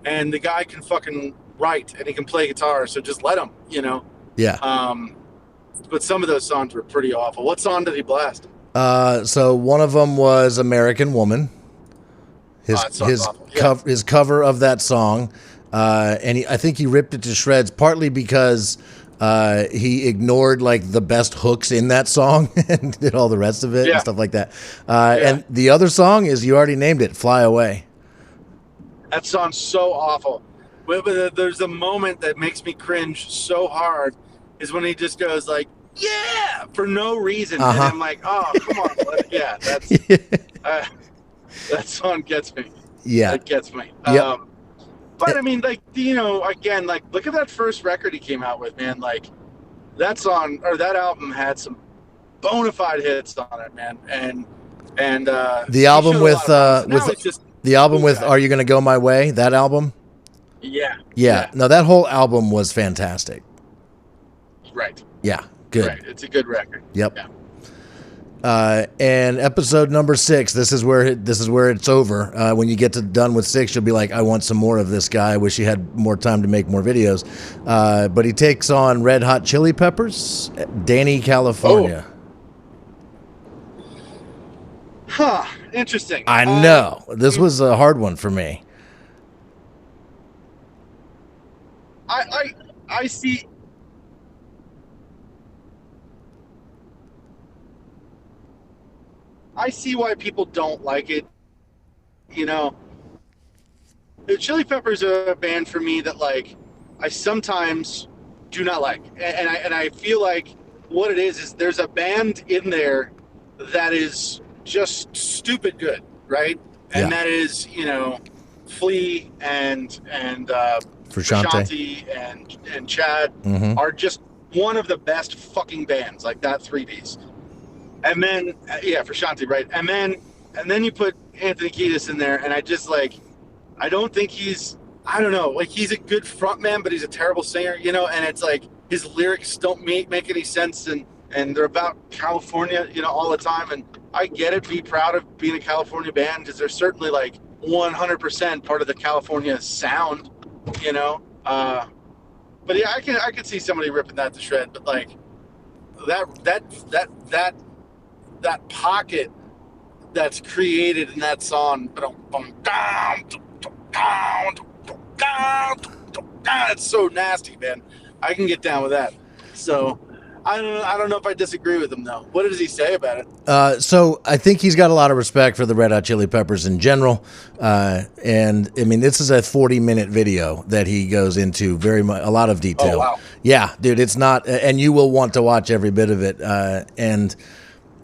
and the guy can fucking write and he can play guitar. So just let him, Yeah. But some of those songs were pretty awful. What song did he blast? So one of them was American Woman. His cover of that song, and I think he ripped it to shreds partly because he ignored like the best hooks in that song and did all the rest of it and stuff like that. And the other song is, you already named it, Fly Away. That song's so awful. But there's a moment that makes me cringe so hard is when he just goes like, yeah, for no reason. And I'm like, oh, come on. Yeah, that's that song gets me. Yeah. It gets me. Yep. But I mean, like, again, like, look at that first record he came out with, man. Like, that song or that album had some bona fide hits on it, man. And the album with Are You Gonna Go My Way? That album? Yeah. No, that whole album was fantastic. Right. Yeah. Good. Right. It's a good record. Yep. Yeah. And episode number 6, this is where it's over. When you get done with 6, you'll be like, I want some more of this guy. I wish he had more time to make more videos. But he takes on Red Hot Chili Peppers, Danny, California. Huh. Interesting. I know. This was a hard one for me. I see. I see why people don't like it. The Chili Peppers are a band for me that, like, I sometimes do not like, and I feel like what it is there's a band in there that is just stupid good, right? And that is, Flea and Frusciante and Chad are just one of the best fucking bands, like that 3Ds. And then, Frusciante, right? And then you put Anthony Kiedis in there, and I just, like, I don't think he's a good frontman, but he's a terrible singer, and it's like his lyrics don't make any sense, and they're about California, all the time. And I get it, be proud of being a California band, because they're certainly, like, 100% part of the California sound, But yeah, I can see somebody ripping that to shred, but, like, that pocket that's created in that song, it's so nasty, man. I can get down with that. So I don't know if I disagree with him, though. What does he say about it? So I think he's got a lot of respect for the Red Hot Chili Peppers in general. And I mean, this is a 40-minute video that he goes into a lot of detail. Oh, wow. Yeah, dude, it's not, and you will want to watch every bit of it. And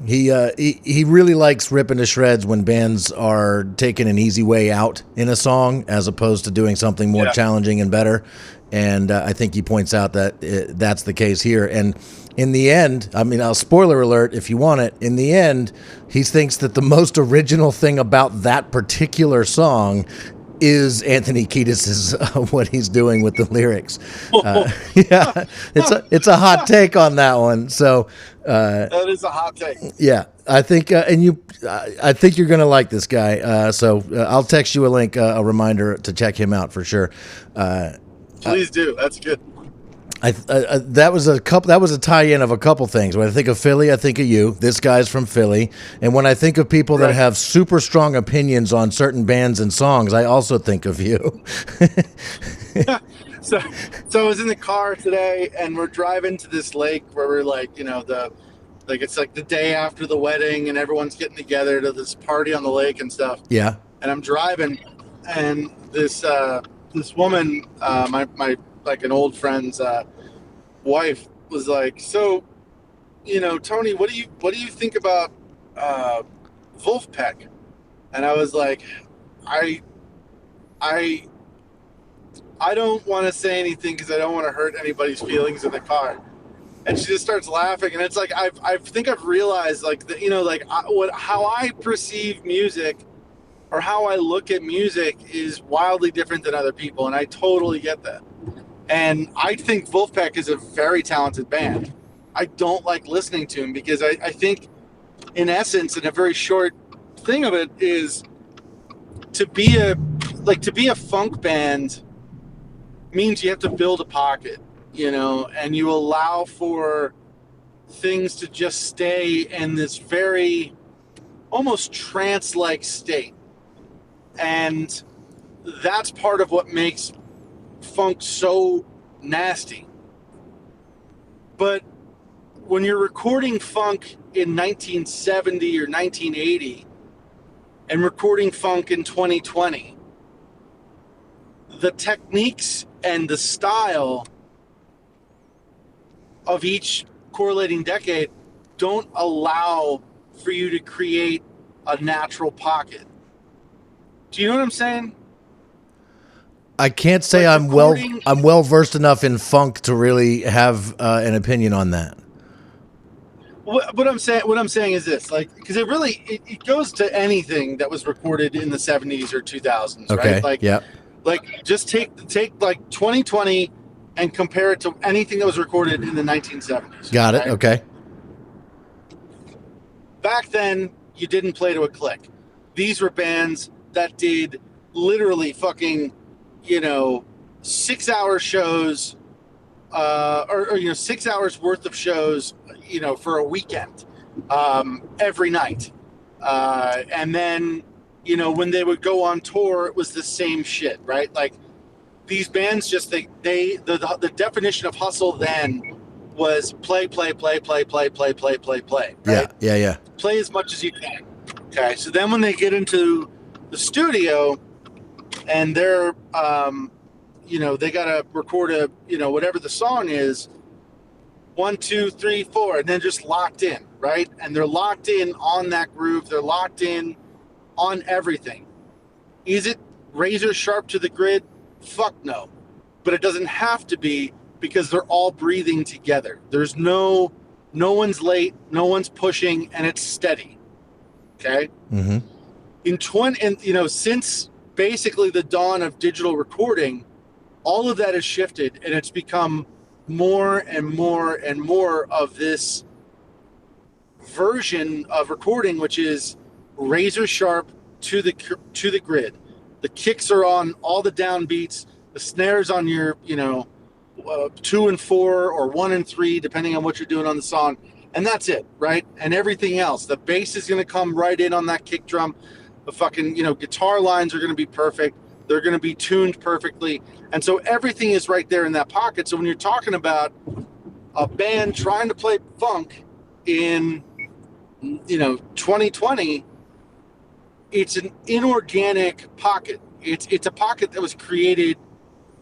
he really likes ripping to shreds when bands are taking an easy way out in a song as opposed to doing something more challenging and better. And I think he points out that that's the case here. And in the end, I mean, I'll spoiler alert if you want it. In the end, he thinks that the most original thing about that particular song is Anthony Kiedis's what he's doing with the lyrics. It's a hot take on that one. So that is a hot take. Yeah, I think I think you're gonna like this guy. So I'll text you a link, a reminder to check him out for sure. Please do. That's good. That was a tie-in of a couple things. When I think of Philly, I think of you. This guy's from Philly. And when I think of people that have super strong opinions on certain bands and songs, I also think of you. So I was in the car today, and we're driving to this lake where we're like, the Like it's like the day after the wedding, and everyone's getting together to this party on the lake and stuff. Yeah. And I'm driving, and this woman, my like an old friend's wife, was like, "So, Tony, what do you think about Wolfpack?" And I was like, I I I don't want to say anything because I don't want to hurt anybody's feelings in the car. And she just starts laughing, and it's like I think I've realized like that, how I perceive music or how I look at music is wildly different than other people, and I totally get that. And I think Wolfpack is a very talented band. I don't like listening to them because I think, in essence, and a very short thing of it is to be a funk band means you have to build a pocket, and you allow for things to just stay in this very almost trance-like state. And that's part of what makes funk so nasty. But when you're recording funk in 1970 or 1980 and recording funk in 2020, the techniques and the style of each correlating decade don't allow for you to create a natural pocket. Do you know what I'm saying? I can't say Like I'm recording- well versed enough in funk to really have an opinion on that. What I'm saying is this, like, because it goes to anything that was recorded in the 70s or 2000s, Okay. right? Yeah. Like just take like 2020 and compare it to anything that was recorded in the 1970s. Got it. right? Okay. Back then, you didn't play to a click. These were bands that did literally fucking, 6-hour shows, or 6 hours worth of shows, for a weekend, every night. And then, when they would go on tour, it was the same shit, right? Like these bands just, the definition of hustle then was play, right? Yeah. Play as much as you can. Okay. So then when they get into the studio and they're, they got to record whatever the song is, 1, 2, 3, 4, and then just locked in, right? And they're locked in on that groove. They're locked in on everything. Is it razor sharp to the grid? Fuck no. But it doesn't have to be, because they're all breathing together. There's no one's late, no one's pushing, and it's steady. Okay? Mm-hmm. Since basically the dawn of digital recording, all of that has shifted, and it's become more and more and more of this version of recording, which is razor sharp to the grid. The kicks are on all the downbeats, the snares on your 2 and 4 or 1 and 3, depending on what you're doing on the song, and that's it, right? And everything else, the bass is going to come right in on that kick drum. The fucking guitar lines are going to be perfect. They're going to be tuned perfectly. And so everything is right there in that pocket. So when you're talking about a band trying to play funk in 2020, it's an inorganic pocket. It's a pocket that was created,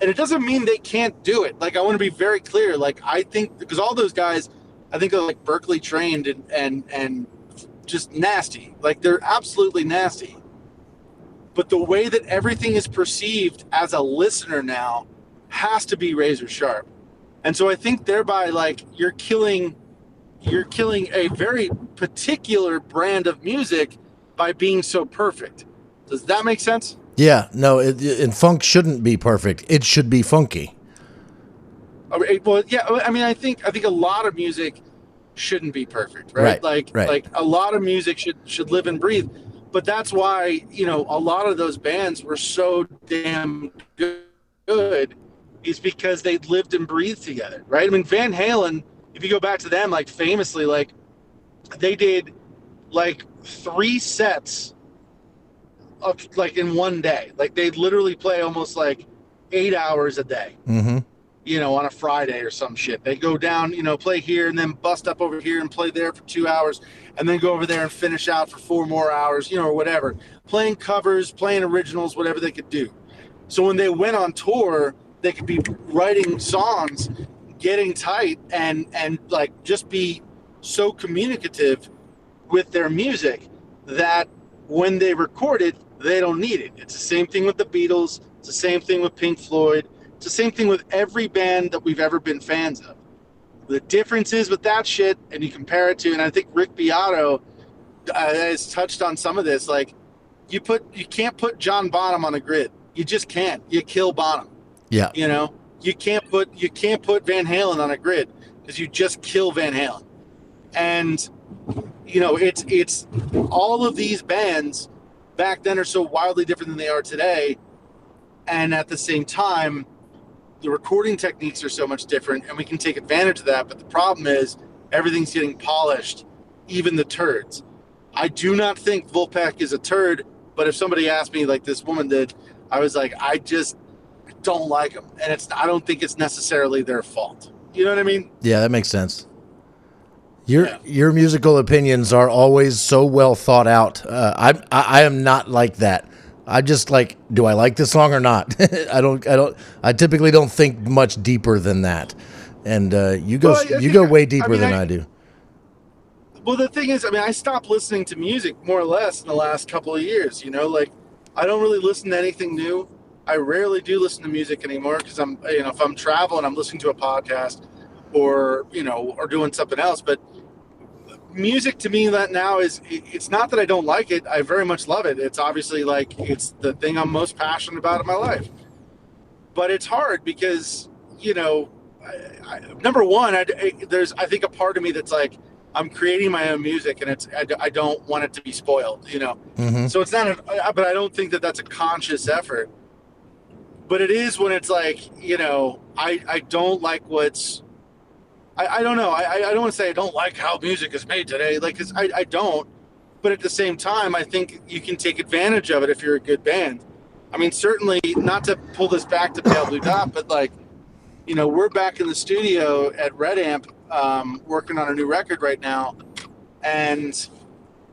and it doesn't mean they can't do it. Like, I want to be very clear. Like, I think, because all those guys, I think they're like Berkeley trained and just nasty. Like, they're absolutely nasty. But the way that everything is perceived as a listener now has to be razor sharp. And so I think thereby, like, you're killing a very particular brand of music by being so perfect. Does that make sense? Yeah. No. And funk shouldn't be perfect. It should be funky. Well, yeah. I mean, I think a lot of music shouldn't be perfect, right? Like a lot of music should live and breathe. But that's why, a lot of those bands were so damn good, is because they lived and breathed together, right? I mean, Van Halen, if you go back to them, like, famously, like, they did like 3 sets of, like, in one day. Like, they'd literally play almost like 8 hours a day. Mm-hmm. on a Friday or some shit. They go down, play here and then bust up over here and play there for 2 hours and then go over there and finish out for 4 more hours, or whatever. Playing covers, playing originals, whatever they could do. So when they went on tour, they could be writing songs, getting tight, and like just be so communicative with their music that when they record it, they don't need it. It's the same thing with the Beatles. It's the same thing with Pink Floyd. It's the same thing with every band that we've ever been fans of. The difference is with that shit, and you compare it to, and I think Rick Beato has touched on some of this, like you can't put John Bonham on a grid. You just can't. You kill Bonham. Yeah. You can't put Van Halen on a grid because you just kill Van Halen. And it's all of these bands back then are so wildly different than they are today, and at the same time the recording techniques are so much different, and we can take advantage of that. But the problem is everything's getting polished, even the turds. I do not think Vulpec is a turd, but if somebody asked me like this woman did, I was like, I just don't like them, and I don't think it's necessarily their fault. You know what I mean? Yeah, that makes sense. Your musical opinions are always so well thought out. I am not like that. I just like, do I like this song or not? I typically don't think much deeper than that. And you go way deeper than I do. Well, the thing is, I stopped listening to music more or less in the last couple of years. Like I don't really listen to anything new. I rarely do listen to music anymore because if I'm traveling, I'm listening to a podcast or doing something else. But music to me that now it's not that I don't like it. I very much love it. It's obviously like it's the thing I'm most passionate about in my life. But it's hard because number one, there's I think a part of me that's like I'm creating my own music, and I don't want it to be spoiled. Mm-hmm. So it's not. But I don't think that that's a conscious effort. But it is when it's like I don't like what's. I don't know. I don't want to say I don't like how music is made today, because I don't. But at the same time, I think you can take advantage of it if you're a good band. Certainly not to pull this back to Pale Blue Dot, but we're back in the studio at Red Amp, working on a new record right now, and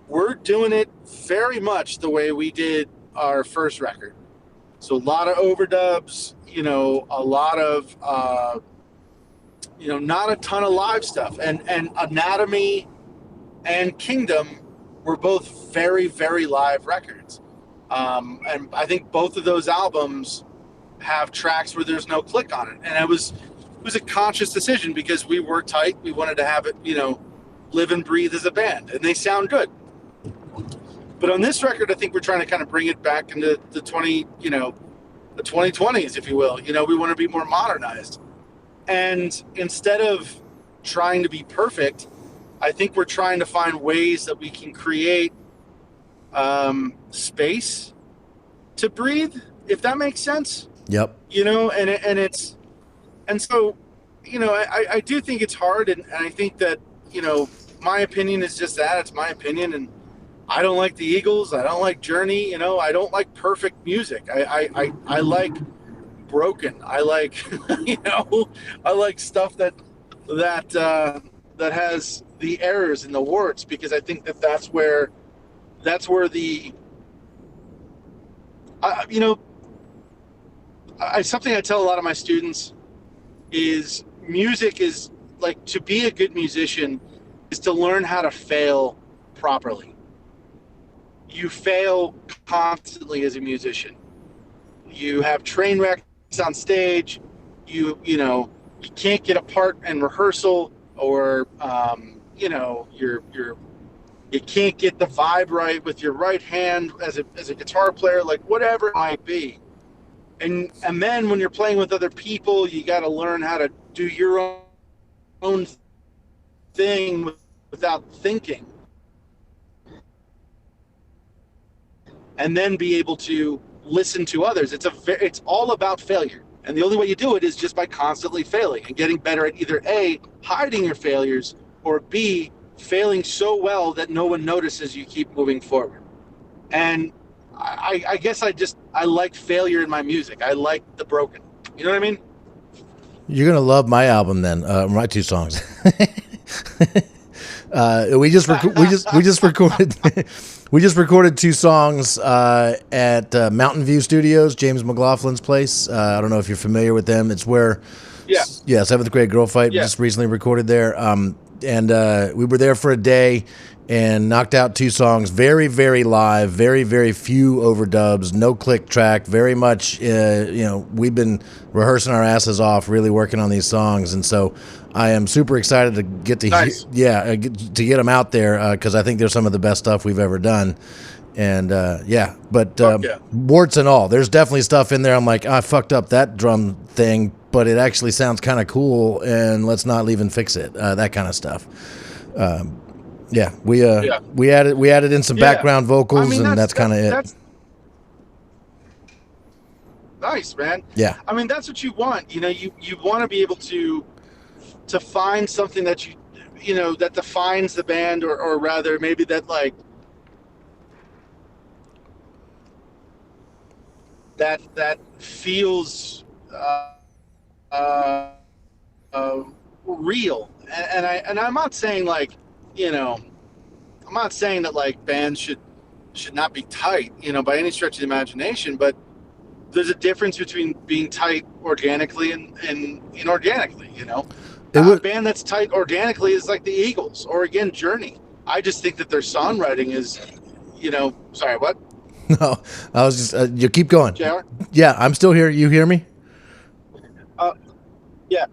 we're doing it very much the way we did our first record. So a lot of overdubs, a lot of not a ton of live stuff. And Anatomy and Kingdom were both very, very live records. And I think both of those albums have tracks where there's no click on it. And it was a conscious decision because we were tight. We wanted to have it, live and breathe as a band. And they sound good. But on this record, I think we're trying to kind of bring it back into the 2020s, if you will. We want to be more modernized. And instead of trying to be perfect, I think we're trying to find ways that we can create space to breathe, if that makes sense. Yep. And so I do think it's hard, and I think that my opinion is just that. It's my opinion, and I don't like the Eagles. I don't like Journey. I don't like perfect music. I like broken. I like I like stuff that has the errors and the warts, because I think that's where the something I tell a lot of my students is music is like, to be a good musician is to learn how to fail properly. You fail constantly as a musician. You have train wrecks on stage. You can't get a part in rehearsal, or you can't get the vibe right with your right hand as a guitar player, like whatever it might be. And then when you're playing with other people, you got to learn how to do your own thing without thinking, and then be able to listen to others. It's all about failure, and the only way you do it is just by constantly failing and getting better at either A, hiding your failures, or B, failing so well that no one notices you keep moving forward. And I guess I like failure in my music. I like the broken. You know what I mean? You're gonna love my album then. My 2 songs. We just recorded we just recorded 2 songs at Mountain View Studios, James McLaughlin's place. I don't know if you're familiar with them. It's where 7th Grade Girl Fight just recently recorded there. And we were there for a day and knocked out 2 songs. Very, very live. Very, very few overdubs. No click track. Very much. We've been rehearsing our asses off, really working on these songs, and so I am super excited to get to to get them out there because I think they're some of the best stuff we've ever done. And warts and all, there's definitely stuff in there. I'm like, I fucked up that drum thing, but it actually sounds kind of cool, and let's not leave and fix it. That kind of stuff. We added in some background vocals, and that's kind of it. That's nice, man. Yeah. I mean, that's what you want. You want to be able to find something that that defines the band, or rather maybe that that feels real. And I'm not saying I'm not saying that bands should not be tight, by any stretch of the imagination, but there's a difference between being tight organically and inorganically, A band that's tight organically is like the Eagles or again Journey. I just think that their songwriting is, sorry, what? No, I was just you keep going. JR? Yeah, I'm still here. You hear me? Yeah,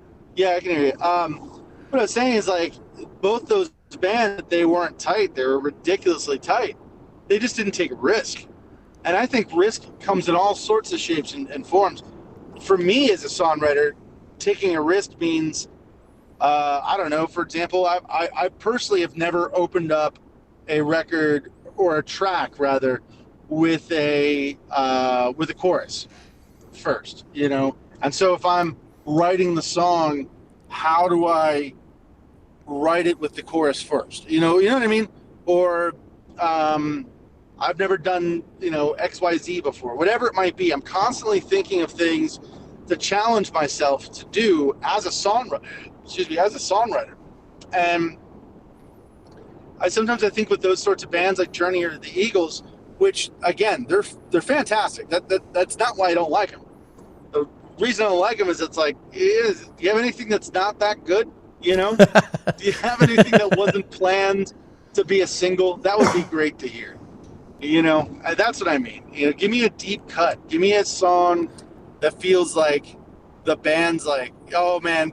I can hear you. What I was saying is both those bands, they weren't tight. They were ridiculously tight. They just didn't take risk. And I think risk comes in all sorts of shapes and forms. For me as a songwriter, taking a risk means, I don't know, for example, I personally have never opened up a record or a track rather with a chorus first, And so if I'm writing the song, how do I write it with the chorus first? You know what I mean? Or I've never done, XYZ before. Whatever it might be, I'm constantly thinking of things to challenge myself to do as a songwriter. And sometimes I think with those sorts of bands like Journey or the Eagles, which again, they're fantastic. That's not why I don't like them. The reason I don't like them is it's do you have anything that's not that good? Do you have anything that wasn't planned to be a single? That would be great to hear. That's what I mean. Give me a deep cut. Give me a song that feels like the band's oh man,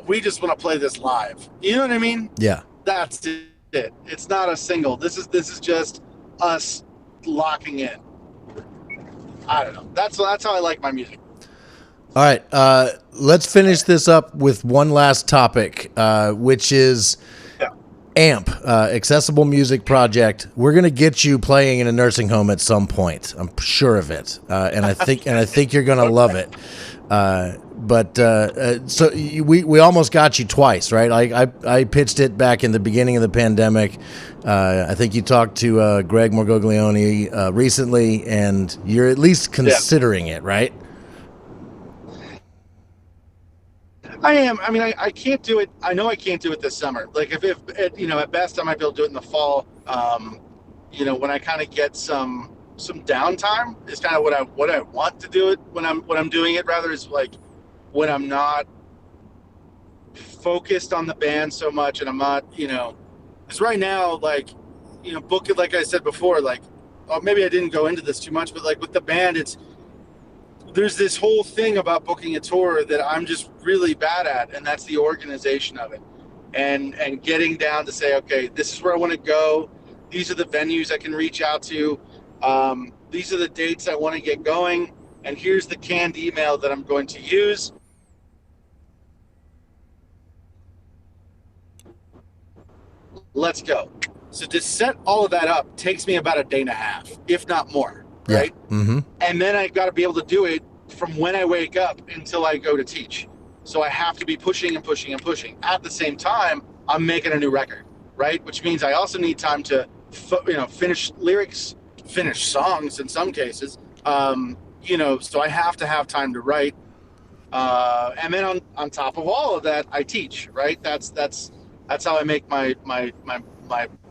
we just want to play this live. You know what I mean? Yeah. That's it. It's not a single. This is just us locking in. I don't know. That's how I like my music. All right, let's finish this up with one last topic, which is AMP, Accessible Music Project. We're gonna get you playing in a nursing home at some point. I'm sure of it, and I think you're gonna love it. So we almost got you twice, right? I pitched it back in the beginning of the pandemic. I think you talked to Greg Morgoglione recently, and you're at least considering it, right? I am. I mean, I can't do it. I know I can't do it this summer. If at best I might be able to do it in the fall. When I kind of get some downtime is kind of what I want to do it when I'm doing it. Rather is when I'm not focused on the band so much, and I'm not because right now book it like I said before. Maybe I didn't go into this too much, but with the band, there's this whole thing about booking a tour that I'm just really bad at, and that's the organization of it, and getting down to say, okay, this is where I want to go. These are the venues I can reach out to. These are the dates I want to get going, and here's the canned email that I'm going to use. Let's go. So to set all of that up takes me about a day and a half, if not more. Right? Yeah. Mm-hmm. And then I got to be able to do it from when I wake up until I go to teach. So I have to be pushing and pushing and pushing. At the same time, I'm making a new record, right? Which means I also need time to, finish lyrics, finish songs in some cases. So I have to have time to write. And then on top of all of that, I teach. Right. That's how I make my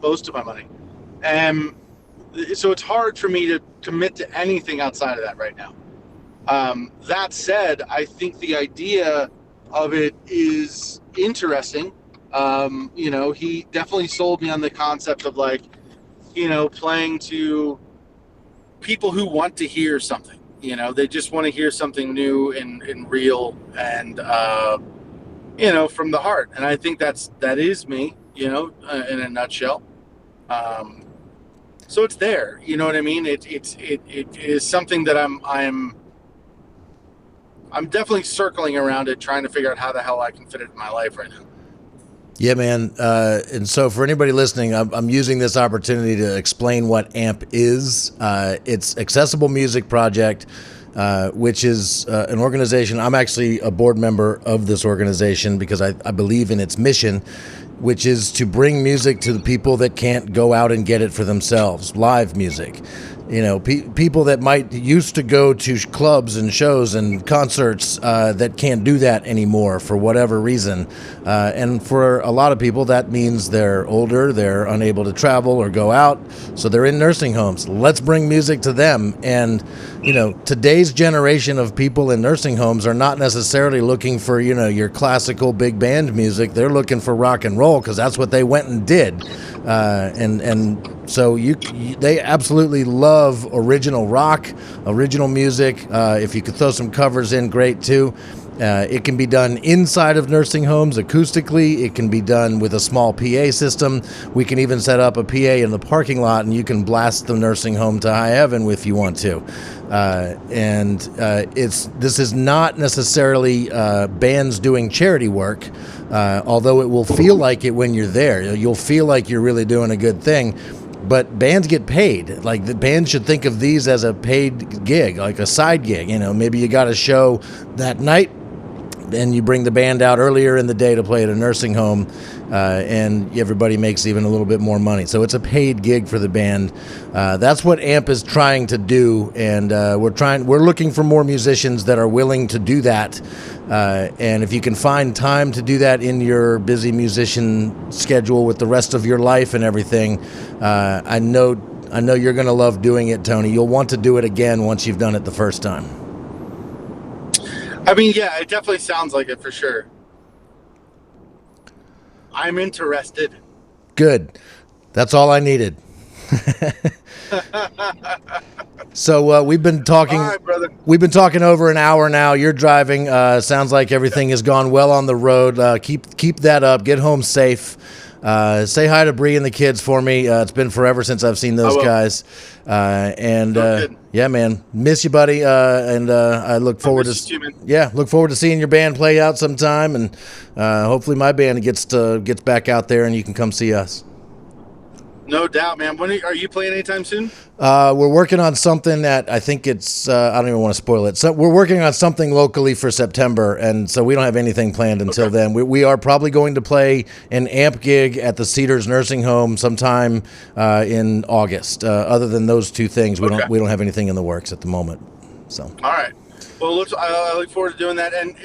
most of my money. And so it's hard for me to commit to anything outside of that right now. That said, I think the idea of it is interesting. He definitely sold me on the concept of like, playing to people who want to hear something. They just want to hear something new and real and from the heart. And I think that is me, in a nutshell. So it's there. You know what I mean? It is something that I'm definitely circling around it, trying to figure out how the hell I can fit it in my life right now. Yeah, man. And so for anybody listening, I'm using this opportunity to explain what AMP is. It's Accessible Music Project, which is an organization. I'm actually a board member of this organization because I believe in its mission, which is to bring music to the people that can't go out and get it for themselves, live music. People that might used to go to clubs and shows and concerts that can't do that anymore for whatever reason. And for a lot of people, that means they're older, they're unable to travel or go out, so they're in nursing homes. Let's bring music to them. And, today's generation of people in nursing homes are not necessarily looking for, your classical big band music. They're looking for rock and roll because that's what they went and did. So they absolutely love original rock, original music. If you could throw some covers in, great too. It can be done inside of nursing homes acoustically. It can be done with a small PA system. We can even set up a PA in the parking lot, and you can blast the nursing home to high heaven if you want to. This is not necessarily bands doing charity work, although it will feel like it when you're there. You'll feel like you're really doing a good thing. But bands get paid. Like, the band should think of these as a paid gig, like a side gig. Maybe you got a show that night, and you bring the band out earlier in the day to play at a nursing home, and everybody makes even a little bit more money. So it's a paid gig for the band. That's what AMP is trying to do, and we're looking for more musicians that are willing to do that. And if you can find time to do that in your busy musician schedule with the rest of your life and everything, I know you're going to love doing it, Tony. You'll want to do it again once you've done it the first time. I mean, yeah, it definitely sounds like it for sure. I'm interested. Good. That's all I needed. So we've been talking. All right, brother. We've been talking over an hour now. You're driving. Sounds like everything has gone well on the road. Keep that up. Get home safe. Say hi to Bree and the kids for me. It's been forever since I've seen those guys. Yeah, man, miss you, buddy. And I look forward look forward to seeing your band play out sometime, and hopefully my band gets back out there and you can come see us. No doubt, man. When are you playing anytime soon? We're working on something that I think it's, I don't even want to spoil it. So we're working on something locally for September, and so we don't have anything planned until then. We are probably going to play an AMP gig at the Cedars Nursing Home sometime in August. Other than those two things, we don't have anything in the works at the moment. So. All right. Well, I look forward to doing that, and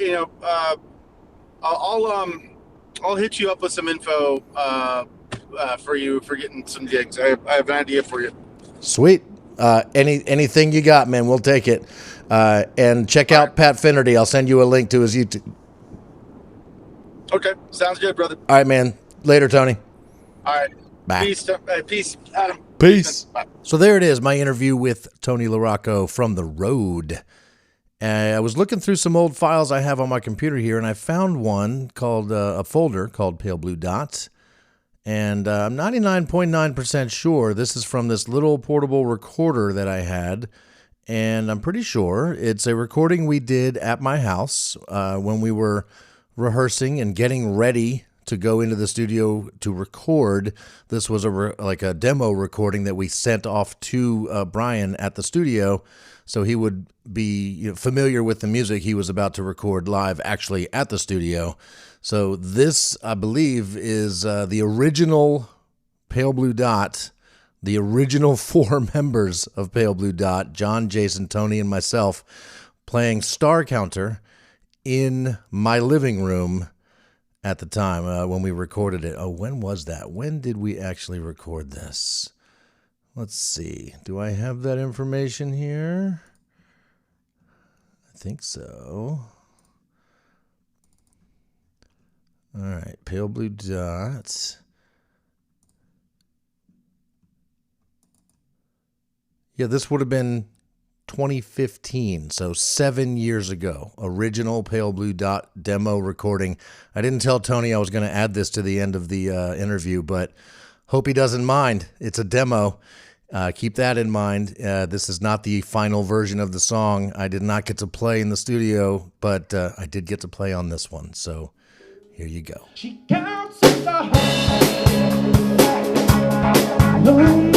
I'll hit you up with some info for you for getting some gigs. I have an idea for you. Sweet. Anything you got, man, we'll take it. And check out Pat Finnerty. I'll send you a link to his YouTube. Okay, sounds good, brother. All right, man. Later, Tony. All right. Bye. Peace, Adam. Peace. Bye. So there it is, my interview with Tony Larocco from the road. I was looking through some old files I have on my computer here, and I found one called a folder called Pale Blue Dots. And I'm 99.9% sure this is from this little portable recorder that I had. And I'm pretty sure it's a recording we did at my house when we were rehearsing and getting ready to go into the studio to record. This was like a demo recording that we sent off to Brian at the studio, so he would be familiar with the music he was about to record live actually at the studio. So this, I believe, is the original Pale Blue Dot, the original 4 members of Pale Blue Dot, John, Jason, Tony, and myself, playing Star Counter in my living room at the time when we recorded it. Oh, when was that? When did we actually record this? Let's see. Do I have that information here? I think so. All right, Pale Blue Dot. Yeah, this would have been 2015, so 7 years ago. Original Pale Blue Dot demo recording. I didn't tell Tony I was going to add this to the end of the interview, but hope he doesn't mind. It's a demo. Keep that in mind. This is not the final version of the song. I did not get to play in the studio, but I did get to play on this one, so here you go. She counts the heart.